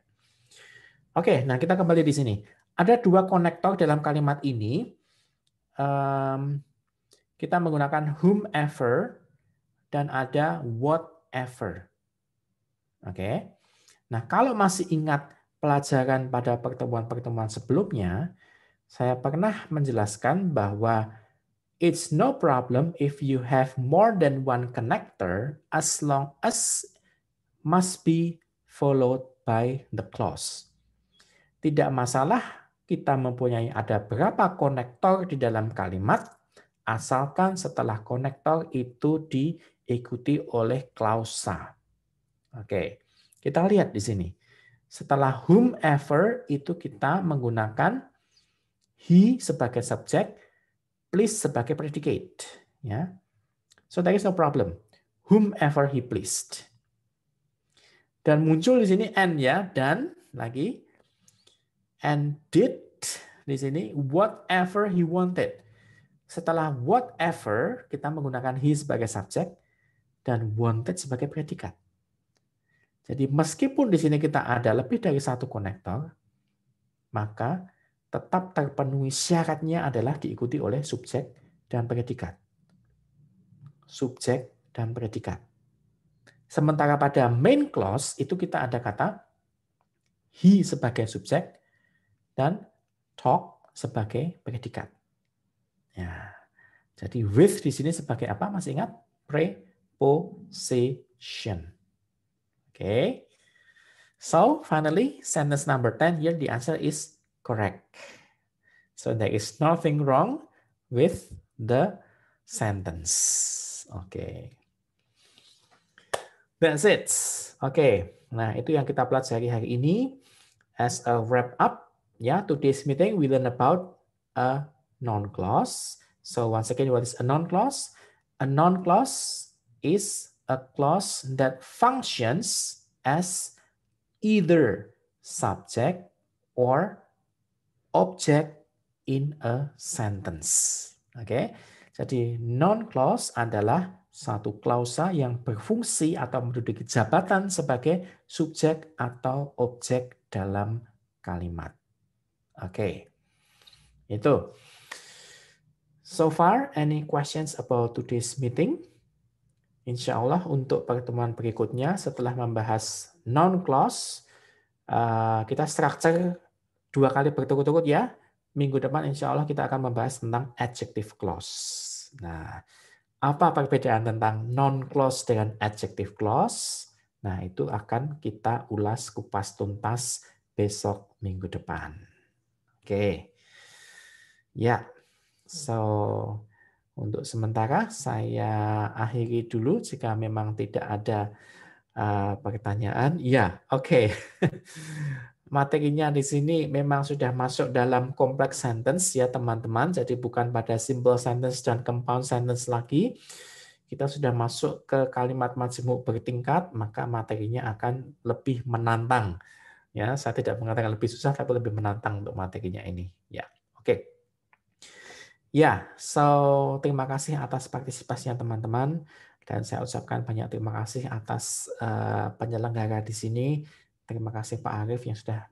Oke, nah kita kembali di sini. Ada dua konektor dalam kalimat ini. Kita menggunakan whomever dan ada whatever. Oke. Nah, kalau masih ingat pelajaran pada pertemuan-pertemuan sebelumnya, saya pernah menjelaskan bahwa it's no problem if you have more than one connector as long as must be followed by the clause. Tidak masalah kita mempunyai ada berapa konektor di dalam kalimat, asalkan setelah konektor itu diikuti oleh klausa. Oke, kita lihat di sini. Setelah whomever itu kita menggunakan he sebagai subjek, please sebagai predicate. Ya, so there is no problem. Whomever he pleased. Dan muncul di sini and ya, dan lagi and did di sini whatever he wanted. Setelah whatever kita menggunakan he sebagai subjek dan wanted sebagai predikat. Jadi meskipun di sini kita ada lebih dari satu konektor, maka tetap terpenuhi syaratnya adalah diikuti oleh subjek dan predikat. Subjek dan predikat. Sementara pada main clause itu kita ada kata he sebagai subjek dan talk sebagai predikat. Ya. Jadi with di sini sebagai apa? Masih ingat? Preposition. Okay. So finally, sentence number 10 here, the answer is correct. So there is nothing wrong with the sentence. Okay. That's it. Okay. Nah, itu yang kita pelajari hari ini. As a wrap up, ya, today's meeting we learn about a noun clause. So once again, what is a noun clause? A noun clause is a clause that functions as either subject or object in a sentence. Oke, jadi noun clause adalah satu klausa yang berfungsi atau menduduki jabatan sebagai subjek atau objek dalam kalimat. Oke, itu. So far, any questions about today's meeting? Insya Allah untuk pertemuan berikutnya setelah membahas noun clause, kita structure 2 kali berturut-turut ya. Minggu depan insya Allah kita akan membahas tentang adjective clause. Nah, apa perbedaan tentang noun clause dengan adjective clause? Nah, itu akan kita ulas kupas tuntas besok minggu depan. Oke. Ya. So, untuk sementara saya akhiri dulu jika memang tidak ada pertanyaan. Ya, oke. Materinya di sini memang sudah masuk dalam complex sentence ya teman-teman. Jadi bukan pada simple sentence dan compound sentence lagi. Kita sudah masuk ke kalimat majemuk bertingkat, maka materinya akan lebih menantang. Ya, saya tidak mengatakan lebih susah, tapi lebih menantang untuk materinya ini. Ya, oke. Ya, so terima kasih atas partisipasinya teman-teman. Dan saya ucapkan banyak terima kasih atas penyelenggara di sini. Terima kasih Pak Arif yang sudah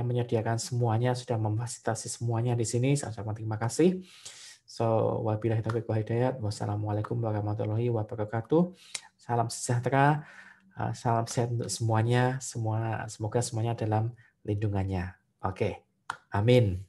menyediakan semuanya, sudah memfasilitasi semuanya di sini. Saya ucapkan terima kasih. So, wabillahi taufiq wal hidayah. Wassalamualaikum warahmatullahi wabarakatuh. Salam sejahtera, salam sehat untuk semuanya. Semoga semuanya dalam lindungannya. Oke, amin.